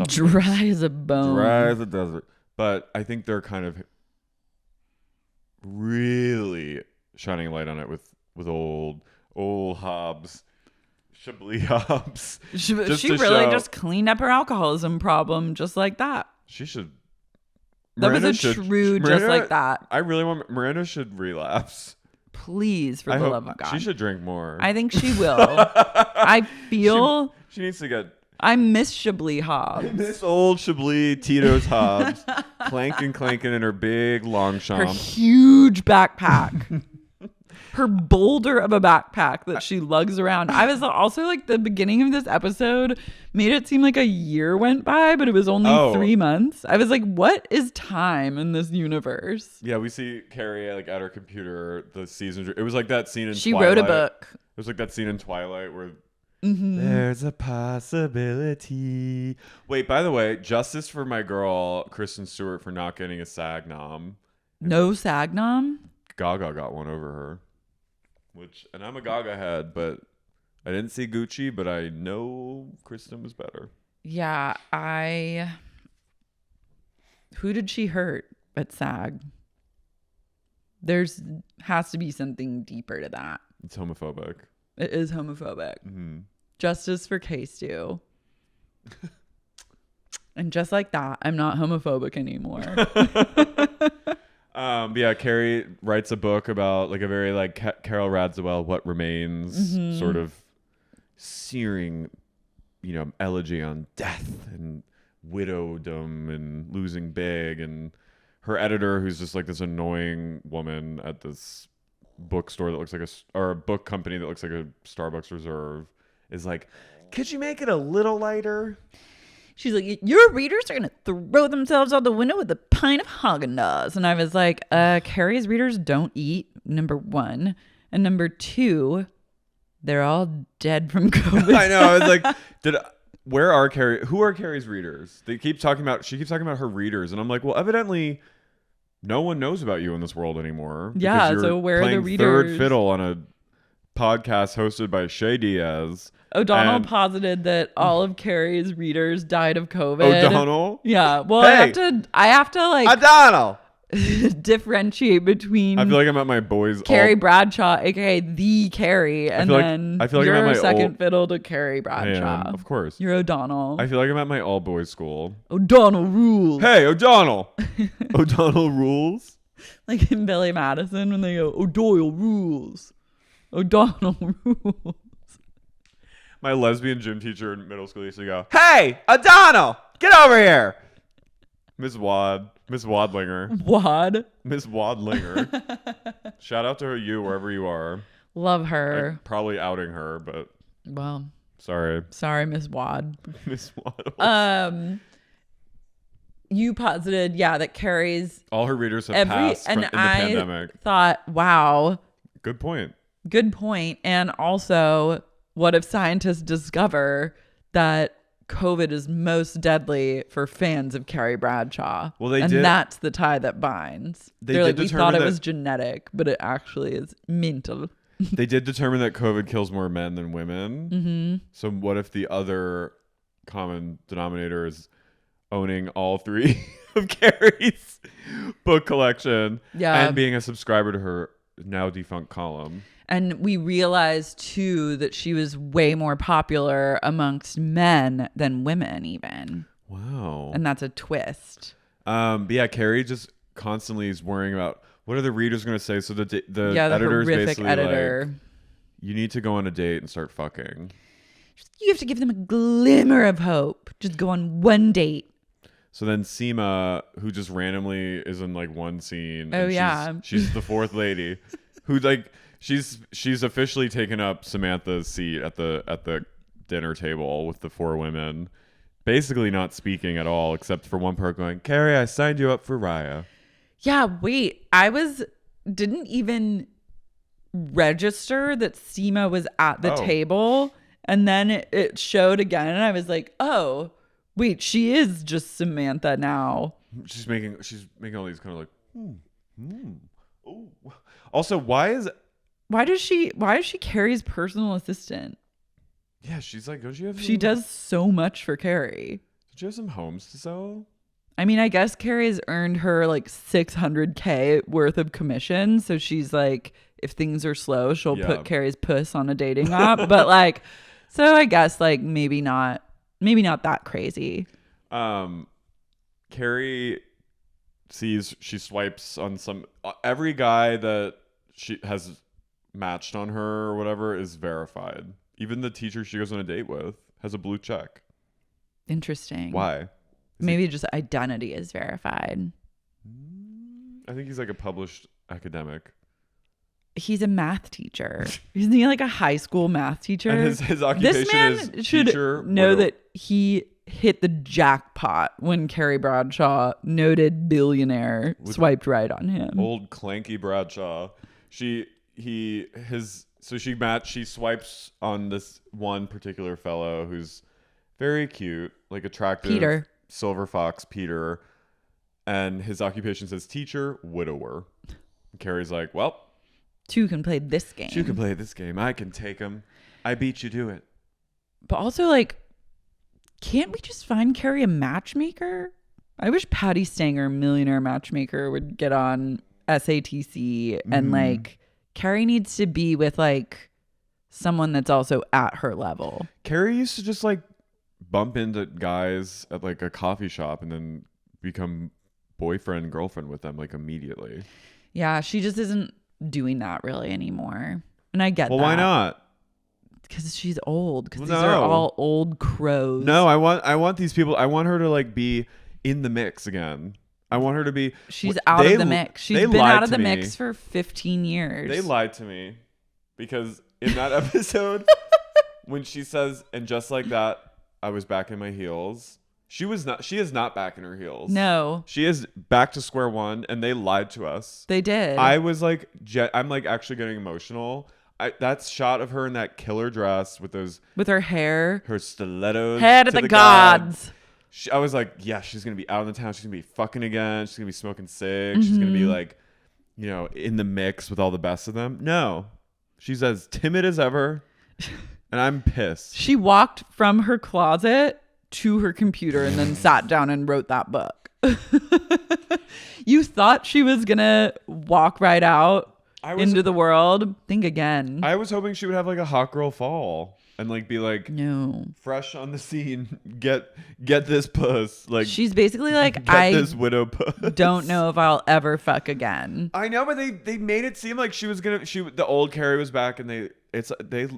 S2: dry as a bone.
S1: Dry as a desert. But I think they're kind of really shining a light on it with old Hobbs. Chablis Hobbs.
S2: She really just cleaned up her alcoholism problem just like that.
S1: She should.
S2: That was a true just like that.
S1: I really want Miranda should relapse.
S2: Please, for the love of God.
S1: She should drink more.
S2: I think she will. I feel
S1: she needs to get.
S2: I miss Chablis Hobbs.
S1: This old Chablis Tito's Hobbs clanking in her big long
S2: Her
S1: chomp.
S2: huge backpack. Her boulder of a backpack that she lugs around. I was also like, the beginning of this episode made it seem like a year went by, but it was only 3 months. I was like, what is time in this universe?
S1: Yeah, we see Carrie like at her computer. The season. It was like that scene in.
S2: She
S1: Twilight.
S2: wrote a book.
S1: It was like that scene in Twilight where. There's a possibility. Wait, by the way, justice for my girl Kristen Stewart for not getting a SAG nom.
S2: No SAG nom?
S1: Gaga got one over her. And I'm a Gaga head, but I didn't see Gucci, but I know Kristen was better.
S2: Yeah, who did she hurt at SAG? Has to be something deeper to that.
S1: It's homophobic.
S2: It is homophobic.
S1: Mm-hmm.
S2: Justice for K-Stew. And just like that, I'm not homophobic anymore.
S1: Yeah, Carrie writes a book about like a very like Carol Radziwill, What Remains, sort of searing, elegy on death and widowdom and losing big. And her editor, who's just like this annoying woman at this bookstore that looks like or a book company that looks like a Starbucks Reserve, is like, could you make it a little lighter?
S2: She's like, your readers are going to throw themselves out the window with a pint of Haagen-Dazs. And I was like, Carrie's readers don't eat, number one. And number two, they're all dead from COVID.
S1: I know. I was like, who are Carrie's readers? She keeps talking about her readers. And I'm like, well, evidently no one knows about you in this world anymore.
S2: Yeah,
S1: you're
S2: so where are the
S1: playing
S2: readers?
S1: Third fiddle on a podcast hosted by Shay Diaz.
S2: O'Donnell posited that all of Carrie's readers died of COVID.
S1: O'Donnell?
S2: Yeah. Well,
S1: Hey!
S2: I have to like
S1: O'Donnell!
S2: differentiate between
S1: I feel like I'm at my boys.
S2: Carrie Bradshaw, aka the Carrie, and then
S1: I feel like
S2: you're
S1: I'm at my
S2: second fiddle to Carrie Bradshaw.
S1: of course.
S2: You're O'Donnell.
S1: I feel like I'm at my all boys school.
S2: O'Donnell rules.
S1: Hey, O'Donnell! O'Donnell rules?
S2: Like in Billy Madison when they go, O'Doyle rules. O'Donnell rules.
S1: My lesbian gym teacher in middle school used to go, hey, O'Donnell, get over here. Miss Wadlinger.
S2: Wad.
S1: Miss Wadlinger. Shout out to you wherever you are.
S2: Love her.
S1: I'm probably outing her, but
S2: Well,
S1: sorry,
S2: Miss Wad.
S1: Miss Wad.
S2: You posited, that Carrie's
S1: all her readers have passed in the pandemic.
S2: Thought, wow.
S1: Good point.
S2: And also, what if scientists discover that COVID is most deadly for fans of Carrie Bradshaw?
S1: Well,
S2: that's the tie that binds. They're like, we thought it was genetic, but it actually is mental.
S1: They did determine that COVID kills more men than women.
S2: Mm-hmm.
S1: So what if the other common denominator is owning all three of Carrie's book collection and being a subscriber to her now defunct column?
S2: And we realized, too, that she was way more popular amongst men than women even.
S1: Wow.
S2: And that's a twist.
S1: But yeah, Carrie just constantly is worrying about what are the readers going to say. So the
S2: Yeah, the
S1: editor is
S2: horrific
S1: basically
S2: editor.
S1: like, you need to go on a date and start fucking.
S2: You have to give them a glimmer of hope. Just go on one date.
S1: So then Seema, who just randomly is in like one scene.
S2: Oh,
S1: and
S2: yeah.
S1: she's the fourth lady, who like she's officially taken up Samantha's seat at the dinner table with the four women, basically not speaking at all except for one part going, "Carrie, I signed you up for Raya."
S2: Yeah, wait. Didn't even register that Seema was at the table, and then it showed again, and I was like, oh. Wait, she is just Samantha now.
S1: She's making all these kind of like, Oh. Also, why is
S2: she Carrie's personal assistant?
S1: Yeah, she's like,
S2: she does so much for Carrie.
S1: Did you have some homes to sell?
S2: I mean, I guess Carrie's earned her like $600K worth of commission, so she's like, if things are slow, she'll put Carrie's puss on a dating app. But like, so I guess like maybe not that crazy.
S1: Carrie she swipes on every guy that she has matched on her or whatever is verified. Even the teacher she goes on a date with has a blue check.
S2: Interesting.
S1: Why?
S2: Maybe just identity is verified.
S1: I think he's like a published academic.
S2: He's a math teacher. Isn't he like a high school math teacher?
S1: And his occupation
S2: this man
S1: is
S2: should
S1: teacher.
S2: Know that he hit the jackpot when Carrie Bradshaw, noted billionaire, swiped right on him.
S1: Old clanky Bradshaw. She swipes on this one particular fellow who's very cute, like attractive.
S2: Peter.
S1: Silver Fox Peter. And his occupation says teacher, widower. And Carrie's like, well,
S2: two can play this game.
S1: Two can play this game. I can take him. I beat you to it.
S2: But also, like, can't we just find Carrie a matchmaker? I wish Patty Stanger, millionaire matchmaker, would get on SATC and like Carrie needs to be with like someone that's also at her level.
S1: Carrie used to just like bump into guys at like a coffee shop and then become boyfriend, girlfriend with them like immediately.
S2: Yeah, she just isn't doing that really anymore. And I get that.
S1: Well, why not?
S2: Because she's old. Because these are all old crows.
S1: No, I want these people. I want her to like be in the mix again. I want her to be.
S2: She's out of the mix. She's been out of the mix for 15 years.
S1: They lied to me because in that episode, when she says, "And just like that, I was back in my heels." She is not back in her heels.
S2: No.
S1: She is back to square one, and they lied to us.
S2: They did.
S1: I was like, I'm like actually getting emotional. That shot of her in that killer dress with
S2: her hair,
S1: her stilettos,
S2: head of the gods.
S1: I was like, yeah, she's gonna be out in the town. She's gonna be fucking again. She's gonna be smoking cigs. She's gonna be like, in the mix with all the best of them. No, she's as timid as ever, and I'm pissed.
S2: She walked from her closet to her computer and then sat down and wrote that book. You thought she was gonna walk right out into the world? Think again.
S1: I was hoping she would have like a hot girl fall and like be like,
S2: no,
S1: fresh on the scene. Get this puss. Like
S2: she's basically like,
S1: this widow puss.
S2: Don't know if I'll ever fuck again.
S1: I know, but they made it seem like the old Carrie was back, and they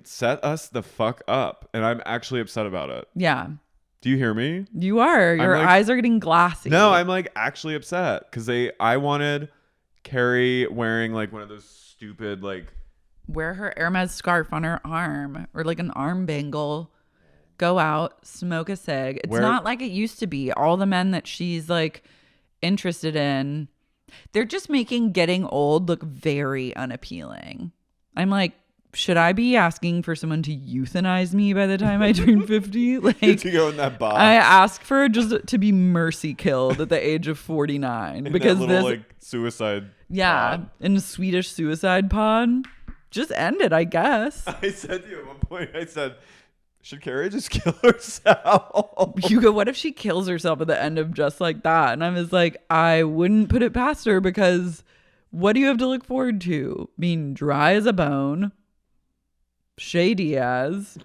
S1: set us the fuck up, and I'm actually upset about it.
S2: Yeah.
S1: Do you hear me?
S2: You are. Your eyes are getting glassy.
S1: No, I'm like actually upset because I wanted Carrie wearing like one of those stupid like
S2: wear her Hermes scarf on her arm or like an arm bangle, go out, smoke a cig. It's not like it used to be. All the men that she's like interested in, they're just making getting old look very unappealing. I'm like, should I be asking for someone to euthanize me by the time I turn 50? Like
S1: to go in that box.
S2: I ask for just to be mercy killed at the age of 49
S1: in
S2: because
S1: that little, like suicide.
S2: Yeah,
S1: pod.
S2: In a Swedish suicide pod. Just end it, I guess.
S1: I said to you at one point, should Carrie just kill herself?
S2: You go, what if she kills herself at the end of Just Like That? And I was like, I wouldn't put it past her because what do you have to look forward to? Being dry as a bone. Shady as.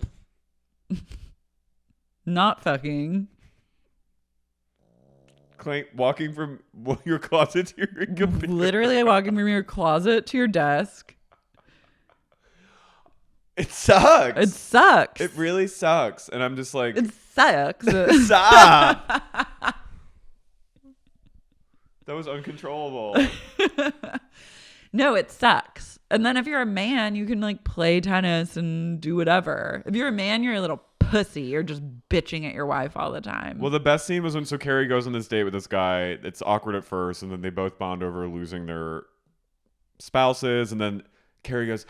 S2: Not fucking.
S1: walking from your closet to your computer.
S2: Literally walking from your closet to your desk.
S1: It sucks.
S2: It sucks.
S1: It really sucks. And I'm just like,
S2: it sucks.
S1: stop. That was uncontrollable.
S2: No, it sucks. And then if you're a man, you can like play tennis and do whatever. If you're a man, you're a little pussy. You're just bitching at your wife all the time.
S1: Well, the best scene was when Carrie goes on this date with this guy. It's awkward at first, and then they both bond over losing their spouses, and then Carrie goes,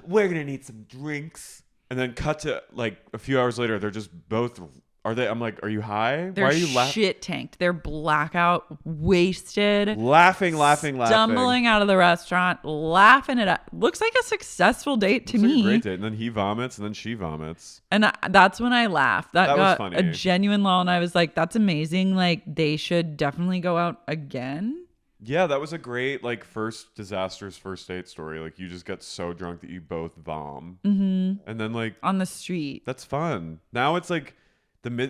S1: we're gonna need some drinks. And then cut to like a few hours later, they're just both I'm like, are you high?
S2: They're
S1: Why are you
S2: shit tanked. They're blackout, wasted,
S1: laughing,
S2: stumbling out of the restaurant, laughing it up. Looks like a successful date to me.
S1: Like a great date. And then he vomits, and then she vomits.
S2: And that's when I laughed. That
S1: was
S2: got
S1: funny.
S2: a genuine lull, and I was like, that's amazing. Like, they should definitely go out again.
S1: Yeah, that was a great like disastrous first date story. Like you just get so drunk that you both vom, and then like
S2: on the street.
S1: That's fun. Now it's like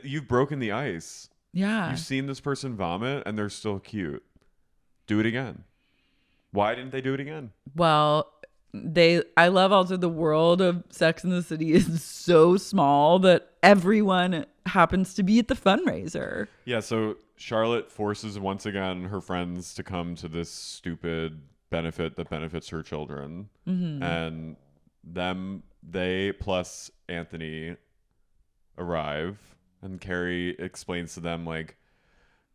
S1: you've broken the ice.
S2: Yeah,
S1: you've seen this person vomit, and they're still cute. Do it again. Why didn't they do it again?
S2: Well, I love also the world of Sex and the City is so small that everyone happens to be at the fundraiser.
S1: Yeah, so Charlotte forces once again her friends to come to this stupid benefit that benefits her children. And they plus Anthony arrive, and Carrie explains to them like,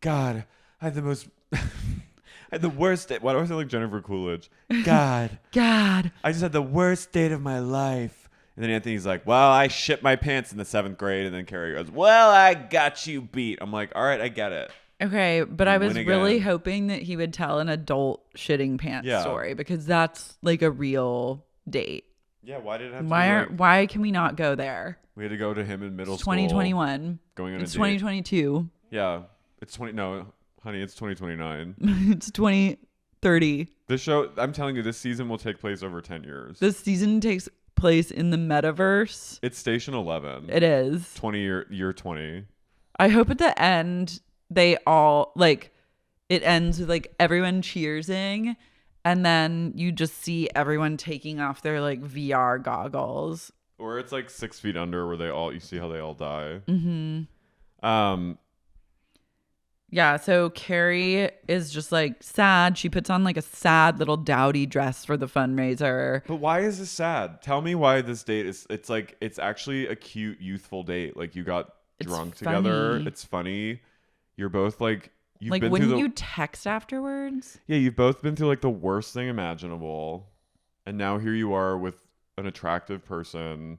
S1: God, I had the most I had the worst day. Why do I sound like Jennifer Coolidge? God. I just had the worst date of my life. And then Anthony's like, well, I shit my pants in the 7th grade. And then Carrie goes, well, I got you beat. I'm like, all right, I get it.
S2: Okay, but I was
S1: Win
S2: really
S1: again.
S2: hoping that he would tell an adult shitting pants story, because that's like a real date.
S1: Yeah, why did it have to be like,
S2: why can we not go there?
S1: we had to go to him in middle
S2: It's
S1: school.
S2: 2021.
S1: Going on
S2: It's
S1: a date.
S2: 2022.
S1: Yeah, it's 20. No, honey, it's 2029.
S2: It's 2030.
S1: This show, I'm telling you, this season will take place over 10 years.
S2: This season takes place in the metaverse.
S1: It's Station 11.
S2: It is
S1: 20 year 20.
S2: I hope at the end they all like it ends with like everyone cheersing, and then you just see everyone taking off their like VR goggles.
S1: Or it's like 6 Feet Under, where you see how they all die.
S2: Yeah, so Carrie is just like sad. She puts on like a sad little dowdy dress for the fundraiser.
S1: But why is this sad? Tell me why this date is. It's like it's actually a cute, youthful date. Like you got drunk together.
S2: Funny.
S1: It's funny. You're both like you've
S2: Like,
S1: been
S2: wouldn't
S1: through
S2: you text afterwards?
S1: Yeah, you've both been through like the worst thing imaginable, and now here you are with an attractive person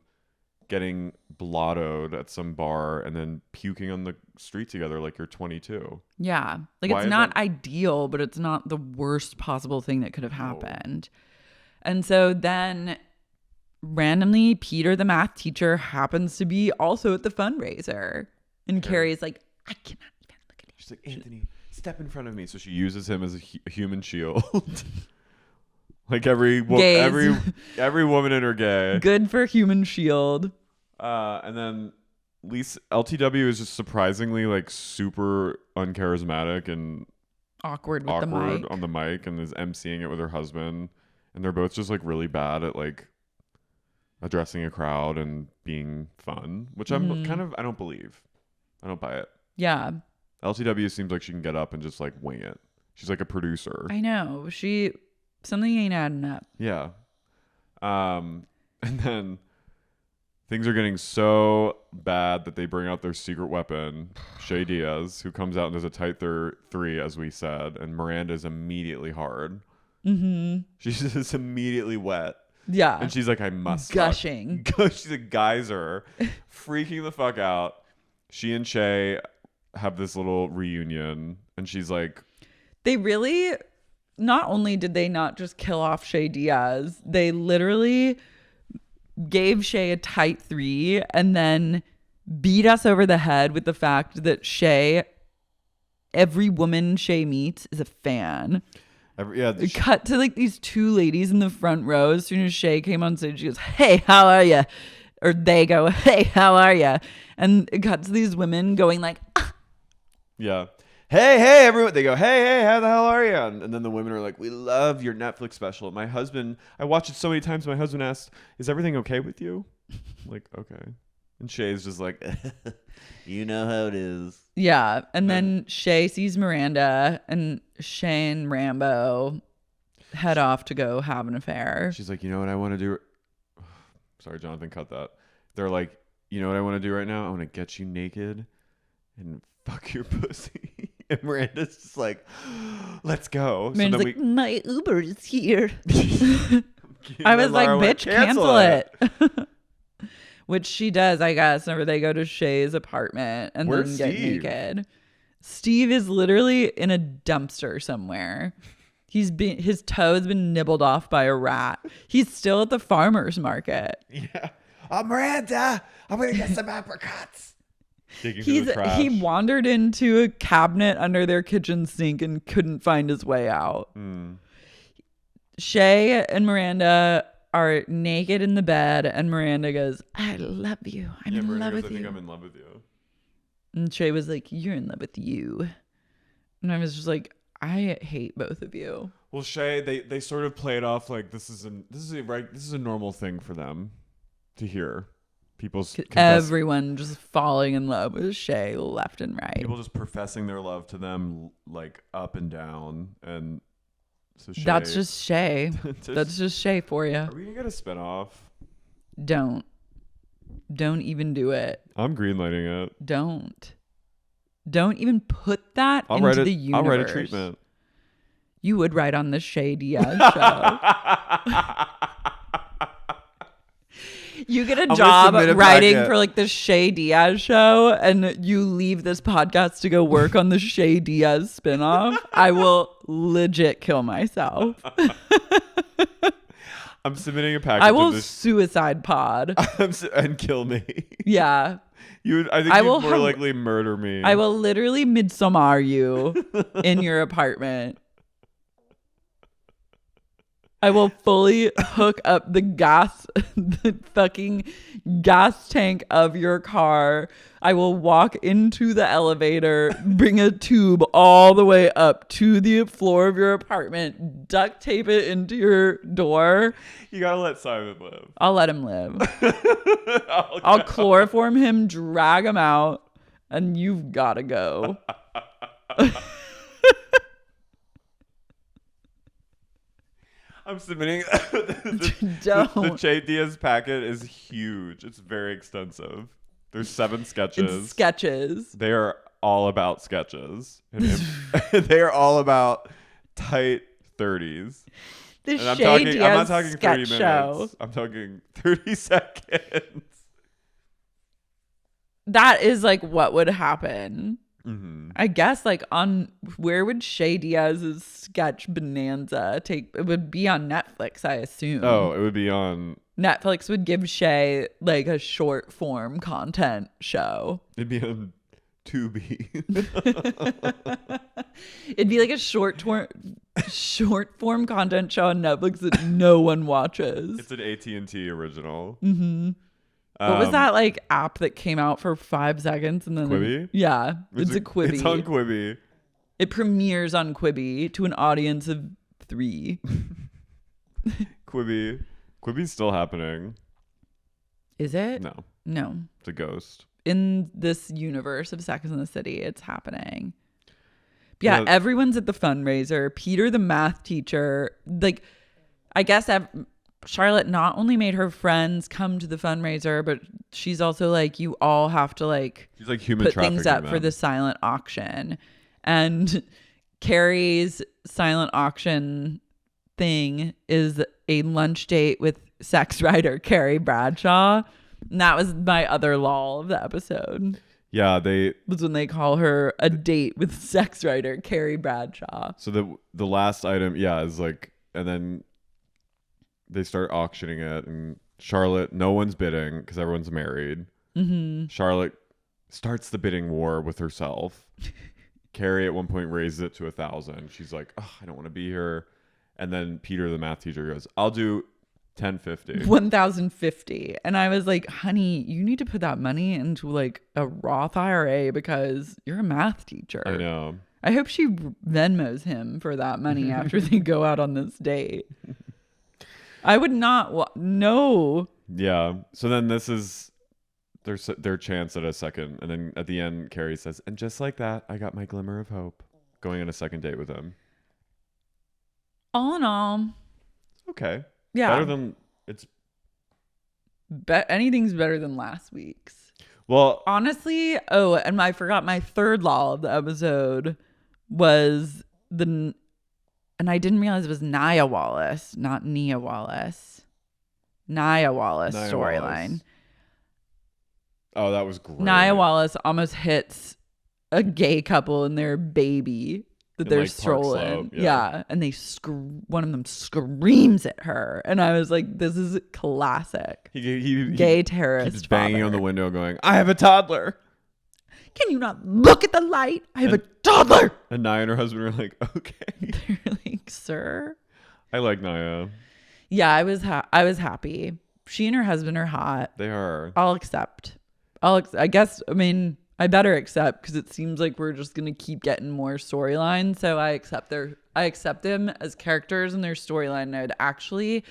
S1: getting blottoed at some bar and then puking on the street together like you're 22.
S2: Yeah. Like,
S1: Why
S2: it's
S1: is
S2: not
S1: that-
S2: ideal, but it's not the worst possible thing that could have happened. And so then randomly, Peter, the math teacher, happens to be also at the fundraiser. And Carrie's like, I cannot even look at him.
S1: She's like, Anthony, step in front of me. So she uses him as a human shield. Like every woman in her gay.
S2: Good for human shield.
S1: And then LTW is just surprisingly like super uncharismatic and
S2: Awkward with the mic.
S1: on the mic, and is emceeing it with her husband, and they're both just like really bad at like addressing a crowd and being fun, which I'm kind of I don't believe. I don't buy it.
S2: Yeah.
S1: LTW seems like she can get up and just like wing it. She's like a producer.
S2: I know. Something ain't adding up.
S1: Yeah. And then things are getting so bad that they bring out their secret weapon, Shay Diaz, who comes out and does a tight three, as we said, and Miranda is immediately hard. She's just immediately wet.
S2: Yeah.
S1: And she's like, I must
S2: gushing.
S1: She's a geyser, freaking the fuck out. She and Shay have this little reunion, and she's like,
S2: They really, not only did they not just kill off Shay Diaz, they literally gave Shay a tight 3 and then beat us over the head with the fact that every woman Shay meets is a fan. Cut to like these 2 ladies in the front row. As soon as Shay came on stage, she goes, hey, how are you? Or they go, hey, how are you? And it cuts to these women going like, ah.
S1: Yeah. hey, everyone. They go, hey, how the hell are you? And then the women are like, we love your Netflix special. My husband, I watched it so many times. My husband asked, is everything okay with you? I'm like, okay. And Shay's just like, you know how it is.
S2: Yeah. And then Shay sees Miranda, and Shay and Rambo head off to go have an affair.
S1: She's like, you know what I want to do? Sorry, Jonathan, cut that. They're like, you know what I want to do right now? I want to get you naked and fuck your pussy. And Miranda's just like, let's go.
S2: Miranda's
S1: So
S2: like, my Uber is here.
S1: then
S2: I was like,
S1: Laura went,
S2: bitch, cancel it. Which she does, I guess, whenever they go to Shay's apartment and
S1: Where's
S2: then get
S1: Steve?
S2: naked. Steve is literally in a dumpster somewhere. His toe has been nibbled off by a rat. He's still at the farmer's market.
S1: Yeah. Oh, Miranda, I'm going to get some apricots. Digging through the trash.
S2: He wandered into a cabinet under their kitchen sink and couldn't find his way out. Shay and Miranda are naked in the bed, and Miranda goes, I love you. I'm in love with
S1: I
S2: you.
S1: think I'm in love with you.
S2: And Shay was like, you're in love with you. And I was just like, I hate both of you.
S1: Well, Shay, they sort of play it off like this is a normal thing for them to hear.
S2: Everyone just falling in love with Shay left and right.
S1: People just professing their love to them like up and down. And so Shay,
S2: that's just Shay. That's just Shay for you.
S1: Are we gonna get a spinoff?
S2: Don't even do it.
S1: I'm greenlighting it.
S2: Don't even put that into the universe.
S1: I'll write a treatment.
S2: You would write on the Shay Diaz show. You get a job writing for like the Shay Diaz show, and you leave this podcast to go work on the Shay Diaz spinoff. I will legit kill myself.
S1: I'm submitting a package.
S2: I will suicide pod
S1: and kill me.
S2: Yeah.
S1: I think you'd more likely murder me.
S2: I will literally midsommar you in your apartment. I will fully hook up the fucking gas tank of your car. I will walk into the elevator, bring a tube all the way up to the floor of your apartment, duct tape it into your door.
S1: You gotta let Simon live.
S2: I'll let him live. I'll chloroform him, drag him out, and you've gotta go.
S1: I'm submitting
S2: Don't.
S1: The Shay Diaz packet is huge. It's very extensive. There's 7 sketches.
S2: It's sketches.
S1: They are all about sketches. They are all about tight 30s.
S2: The
S1: And
S2: Shay Diaz
S1: I'm not talking 30 minutes.
S2: show.
S1: I'm talking 30 seconds.
S2: That is like what would happen.
S1: Mm-hmm.
S2: I guess like on where would Shay Diaz's sketch bonanza take? It would be on Netflix, I assume.
S1: Oh, it would be on.
S2: Netflix would give Shay like a short form content show.
S1: It'd be on Tubi.
S2: It'd be like a short form content show on Netflix that no one watches.
S1: It's an AT&T original.
S2: Mm-hmm. What was that like app that came out for 5 seconds and then
S1: Quibi?
S2: Yeah, it's a Quibi.
S1: It's on Quibi.
S2: It premieres on Quibi to an audience of 3.
S1: Quibi's still happening.
S2: Is it? No.
S1: It's a ghost.
S2: In this universe of Sex and the City, it's happening. Yeah, everyone's at the fundraiser. Peter, the math teacher, like, I guess Charlotte not only made her friends come to the fundraiser, but she's also like, you all have to like,
S1: she's like human
S2: put
S1: trafficking
S2: things up
S1: them
S2: for the silent auction. And Carrie's silent auction thing is a lunch date with sex writer Carrie Bradshaw. And that was my other lol of the episode.
S1: Yeah,
S2: was when they call her a date with sex writer Carrie Bradshaw.
S1: So the last item, is like, and then they start auctioning it, and Charlotte, no one's bidding because everyone's married.
S2: Mm-hmm.
S1: Charlotte starts the bidding war with herself. Carrie at one point raises it to 1,000. She's like, oh, I don't want to be here. And then Peter, the math teacher, goes, I'll do 1,050.
S2: 1,050. And I was like, honey, you need to put that money into like a Roth IRA because you're a math teacher.
S1: I know.
S2: I hope she Venmos him for that money after they go out on this date. I would not no.
S1: Yeah. So then this is their chance at a second, and then at the end, Carrie says, "And just like that, I got my glimmer of hope." Going on a second date with him.
S2: All in all,
S1: Okay.
S2: yeah.
S1: Better than it's.
S2: Anything's better than last week's.
S1: Well,
S2: Honestly, oh, and I forgot my third law of the episode was and I didn't realize it was Naya Wallace, not Nia Wallace. Naya Wallace storyline.
S1: Oh, that was great.
S2: Naya Wallace almost hits a gay couple and their baby that they're strolling. Yeah. And one of them screams at her. And I was like, this is classic. Gay terrorist.
S1: He's banging on the window going, I have a toddler.
S2: Can you not look at the light? I have a toddler.
S1: And Naya and her husband are like, okay.
S2: They're like, sir.
S1: I like Naya.
S2: Yeah, I was happy. She and her husband are hot.
S1: They are.
S2: I'll accept. I guess, I mean, I better accept because it seems like we're just going to keep getting more storylines. So I accept them as characters in their storyline. I'd actually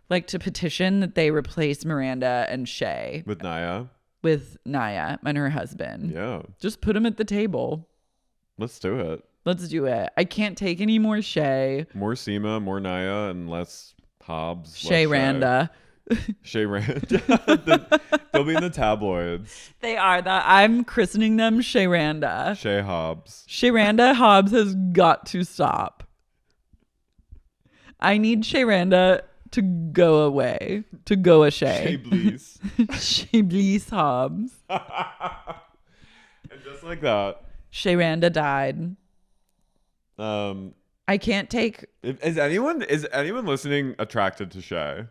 S2: like to petition that they replace Miranda and Shay
S1: with Naya
S2: and her husband.
S1: Yeah. Just
S2: put them at the table.
S1: Let's do it.
S2: Let's do it. I can't take any more Shay.
S1: More Seema, more Naya, and less Hobbs.
S2: Shay Randa.
S1: Shay Randa. They'll be in the tabloids.
S2: They are that. I'm christening them Shay Randa.
S1: Shay Hobbs.
S2: Shay Randa Hobbs has got to stop. I need Shay Randa to go away. To go a Shay.
S1: Shay Blease.
S2: Shay Blease Hobbs.
S1: And just like that.
S2: Shay Randa died. I can't take.
S1: Is anyone listening attracted to Shay?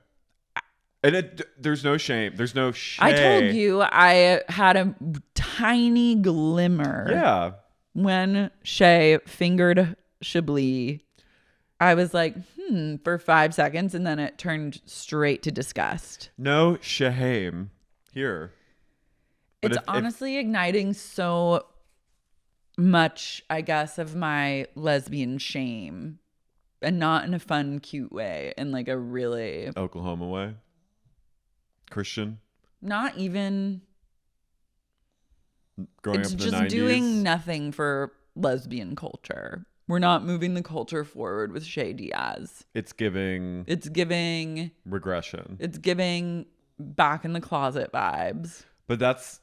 S1: And there's no shame. There's no shame.
S2: I told you I had a tiny glimmer.
S1: Yeah.
S2: When Shay fingered Chablis, I was like, for 5 seconds, and then it turned straight to disgust.
S1: No shame here.
S2: But it's honestly igniting so much, I guess, of my lesbian shame. And not in a fun, cute way. In like a really...
S1: Oklahoma way? Christian?
S2: Not even...
S1: Growing
S2: it's
S1: up in the
S2: just
S1: 90s?
S2: doing nothing for lesbian culture. We're not moving the culture forward with Shay Diaz.
S1: It's giving
S2: regression.
S1: It's
S2: It's giving back in the closet vibes.
S1: But that's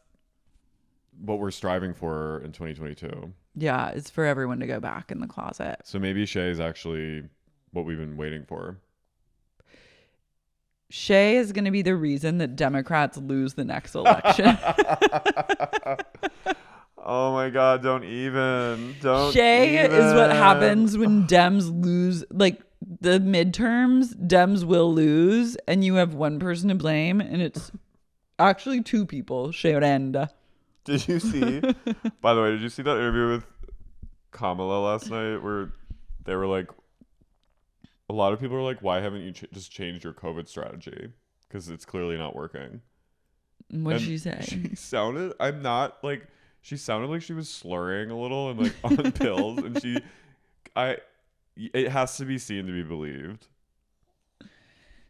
S1: what we're striving for in 2022.
S2: Yeah, it's for everyone to go back in the closet.
S1: So maybe Shay is actually what we've been waiting for.
S2: Shay is going to be the reason that Democrats lose the next election.
S1: Oh my God, don't even.
S2: Shay is what happens when Dems lose, like the midterms, Dems will lose, and you have one person to blame, and it's actually two people, Shay Randa.
S1: Did you see, by the way, did you see that interview with Kamala last night where they were like, a lot of people are like, why haven't you just changed your COVID strategy? Because it's clearly not working.
S2: What did she say?
S1: She sounded like she was slurring a little and like on pills. And it has to be seen to be believed.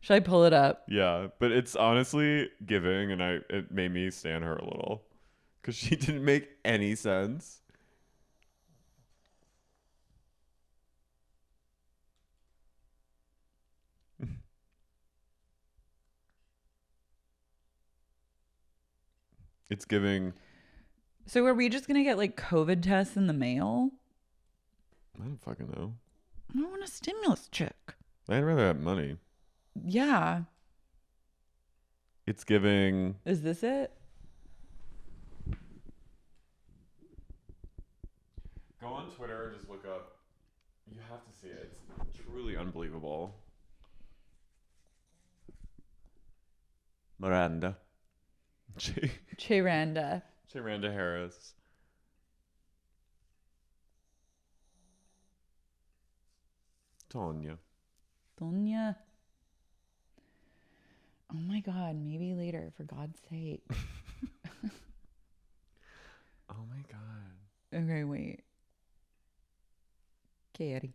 S2: Should I pull it up?
S1: Yeah, but it's honestly giving, and it made me stand her a little. Because she didn't make any sense. It's giving.
S2: So are we just going to get like COVID tests in the mail?
S1: I don't fucking know.
S2: I don't want a stimulus check.
S1: I'd rather have money.
S2: Yeah.
S1: It's giving.
S2: Is this it?
S1: Go on Twitter and just look up. You have to see it. It's truly unbelievable. Miranda.
S2: Miranda.
S1: Miranda Harris. Tonya.
S2: Oh my God, maybe later, for God's sake.
S1: Oh my God.
S2: Okay, wait. Carrie.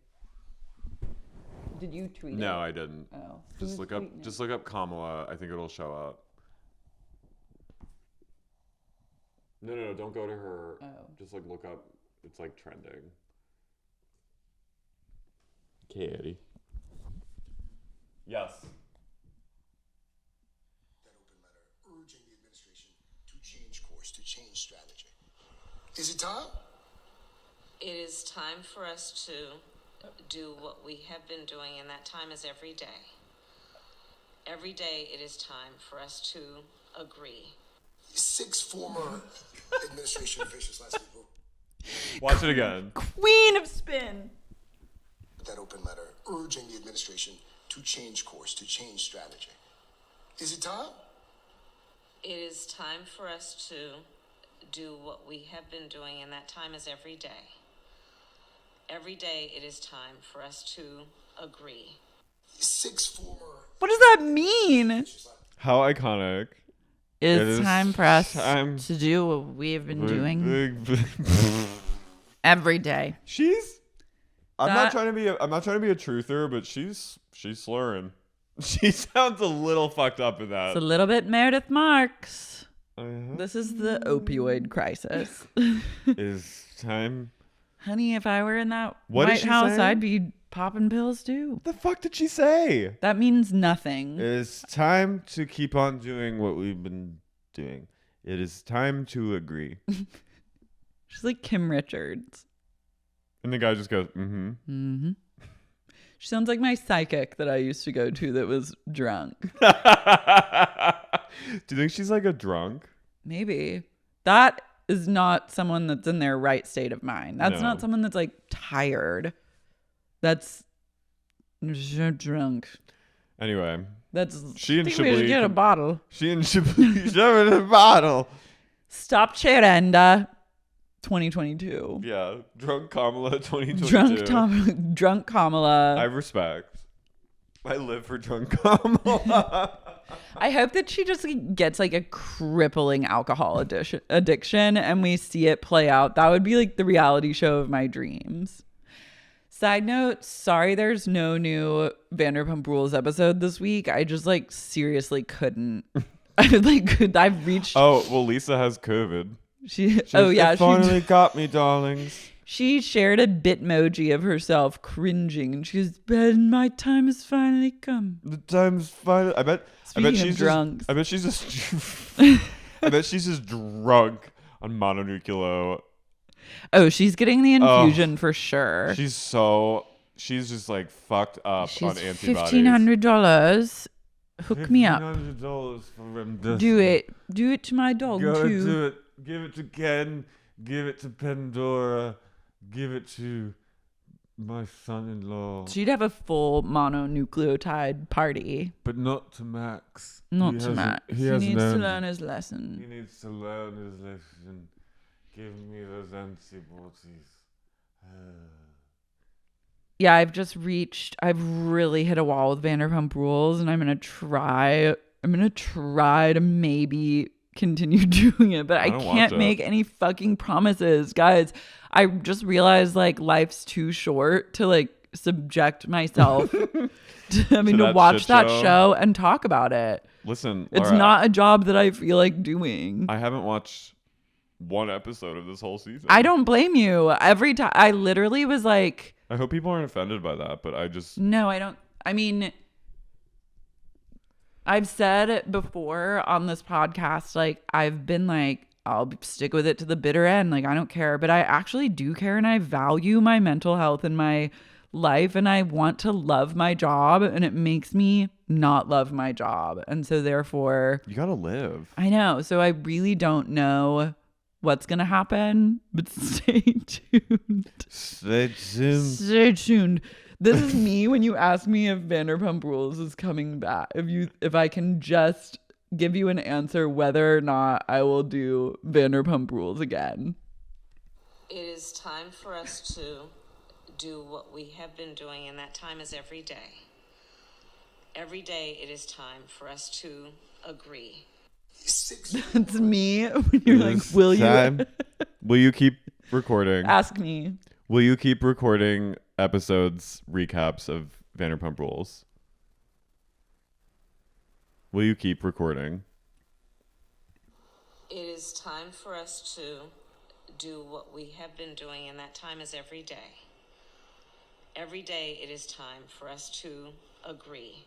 S2: Did you tweet it?
S1: No, I didn't.
S2: Oh.
S1: Just look up Kamala. I think it'll show up. No, don't go to her.
S2: Oh.
S1: Just like look up. It's like trending. Katie. Yes.
S3: That open letter urging the administration to change course, to change strategy. Is it time?
S4: It is time for us to do what we have been doing, and that time is every day. Every day it is time for us to agree.
S3: 6 former administration officials last week
S1: Watch it again.
S2: Queen of spin.
S3: that open letter urging the administration to change course, to change strategy. Is it time?
S4: It is time for us to do what we have been doing, and that time is every day. Every day it is time for us to agree.
S3: 6 former
S2: What does that mean?
S1: How iconic.
S2: It's time for us
S1: time
S2: to do what we have been doing every day.
S1: I'm
S2: That-
S1: not trying to be a truther, but she's slurring. She sounds a little fucked up in that.
S2: It's a little bit Meredith Marks.
S1: Uh-huh.
S2: This is the opioid crisis.
S1: Is time.
S2: Honey, if I were in that
S1: What is
S2: White
S1: she
S2: House,
S1: saying?
S2: I'd be popping pills too.
S1: The fuck did she say?
S2: That means nothing.
S1: It is time to keep on doing what we've been doing. It is time to agree.
S2: She's like Kim Richards.
S1: And the guy just goes, mm-hmm.
S2: Mm-hmm. She sounds like my psychic that I used to go to that was drunk.
S1: Do you think she's like a drunk?
S2: Maybe. That is not someone that's in their right state of mind. That's
S1: No.
S2: not someone that's like tired. That's drunk.
S1: Anyway,
S2: That's
S1: She and
S2: I think we should
S1: Chablis
S2: get a
S1: com-
S2: bottle.
S1: she and Shibuya shove it in a bottle.
S2: Stop Miranda 2022.
S1: Yeah, drunk Kamala 2022.
S2: Drunk Kamala.
S1: I respect. I live for drunk Kamala.
S2: I hope that she just gets like a crippling alcohol addiction and we see it play out. That would be like the reality show of my dreams. Side note, sorry there's no new Vanderpump Rules episode this week. I just like seriously couldn't. I've reached.
S1: Oh, well, Lisa has COVID.
S2: She
S1: finally got me, darlings.
S2: She shared a bitmoji of herself cringing and she goes, "Ben, my time has finally come."
S1: The time's finally. I bet
S2: Speaking
S1: she's
S2: of drunks.
S1: Just, I bet she's just. I bet she's just drunk on mononuclear.
S2: Oh, she's getting the infusion for sure.
S1: She's just like fucked up
S2: She's
S1: on antibodies.
S2: $1,500. Hook me up.
S1: $1,500 for remdesivir.
S2: Do it. Do it to my dog
S1: Gotta
S2: too.
S1: do it. Give it to Ken. Give it to Pandora. Give it to my son-in-law.
S2: She'd have a full mononucleotide party.
S1: But not to Max.
S2: Not to Max. He
S1: hasn't
S2: needs to
S1: learned-
S2: learn his
S1: He
S2: lesson.
S1: needs to learn his lesson. Give me those antibodies.
S2: Yeah, I've really hit a wall with Vanderpump Rules and I'm going to try to maybe continue doing it, but I
S1: don't want
S2: can't
S1: to.
S2: make any fucking promises. Guys, I just realized like life's too short to like subject myself to having to
S1: that
S2: watch
S1: shit
S2: that
S1: show.
S2: show and talk about it.
S1: Listen,
S2: It's
S1: Laura,
S2: not a job that I feel like doing.
S1: I haven't watched one episode of this whole season.
S2: I don't blame you. Every time I literally was like,
S1: I hope people aren't offended by that, but I just
S2: no, I don't. I mean, I've said it before on this podcast, like, I've been like, I'll stick with it to the bitter end. Like, I don't care. But I actually do care and I value my mental health and my life and I want to love my job and it makes me not love my job. And so therefore,
S1: you gotta live.
S2: I know. So I really don't know what's going to happen, but stay tuned.
S1: Stay tuned.
S2: Stay tuned. This is me when you ask me if Vanderpump Rules is coming back. If I can just give you an answer whether or not I will do Vanderpump Rules again.
S4: It is time for us to do what we have been doing, and that time is every day. Every day it is time for us to agree.
S3: 6
S2: It's me when you're like,
S1: Will you keep recording?
S2: ask me?
S1: Will you keep recording episodes recaps of Vanderpump Rules. Will you keep recording?
S4: It is time for us to do what we have been doing, and that time is every day. Every day it is time for us to agree.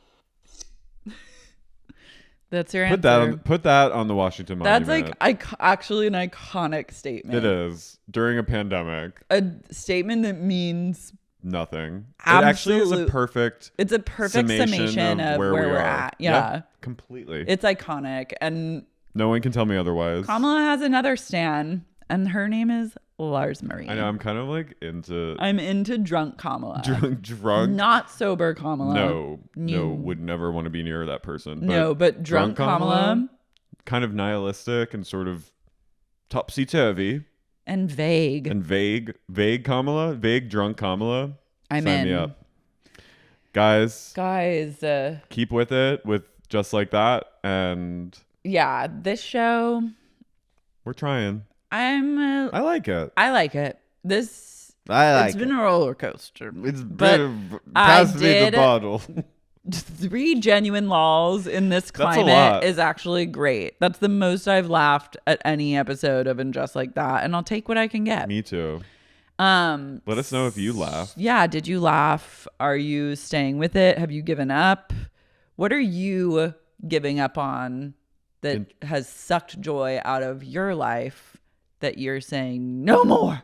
S2: That's your answer.
S1: Put that on the Washington
S2: That's
S1: Monument.
S2: like actually an iconic statement.
S1: It is. During a pandemic.
S2: A statement that means
S1: Nothing. It actually is a perfect
S2: summation of where we're at. Yeah.
S1: Yep, completely.
S2: It's iconic. And
S1: no one can tell me otherwise.
S2: Kamala has another stan, and her name is Lars Marie.
S1: I know. I'm kind of like into.
S2: I'm into drunk Kamala.
S1: Drunk.
S2: Not sober Kamala.
S1: No. Would never want to be near that person.
S2: But drunk Kamala.
S1: Kind of nihilistic and sort of topsy-turvy.
S2: And vague.
S1: And vague Kamala. Vague drunk Kamala.
S2: I'm
S1: Sign
S2: in.
S1: me up. Guys.
S2: Keep
S1: with it with Just Like That. And
S2: yeah, this show.
S1: We're trying.
S2: I
S1: like it.
S2: I like it. It's been a roller coaster.
S1: It's been pass me the bottle.
S2: 3 genuine lulls in this climate is actually great. That's the most I've laughed at any episode of And Just Like That, and I'll take what I can get.
S1: Me too. Let us know if you laughed.
S2: Yeah, did you laugh? Are you staying with it? Have you given up? What are you giving up on that has sucked joy out of your life that you're saying no more?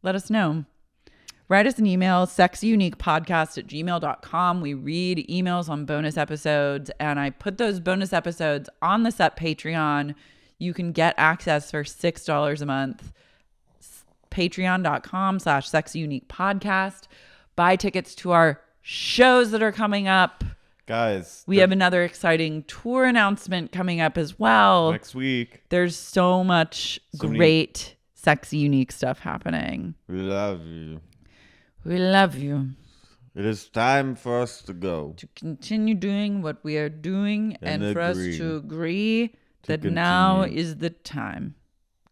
S2: Let us know. Write us an email, sexyuniquepodcast@gmail.com. We read emails on bonus episodes, and I put those bonus episodes on the Set Patreon. You can get access for $6 a month. Patreon.com/sexyuniquepodcast. Buy tickets to our shows that are coming up.
S1: Guys,
S2: we have another exciting tour announcement coming up as well.
S1: Next week.
S2: There's so much great, sexy, unique stuff happening.
S1: We love you.
S2: We love you.
S1: It is time for us to go.
S2: To continue doing what we are doing and for us to agree that
S1: continue.
S2: now is the time.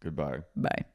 S1: Goodbye.
S2: Bye.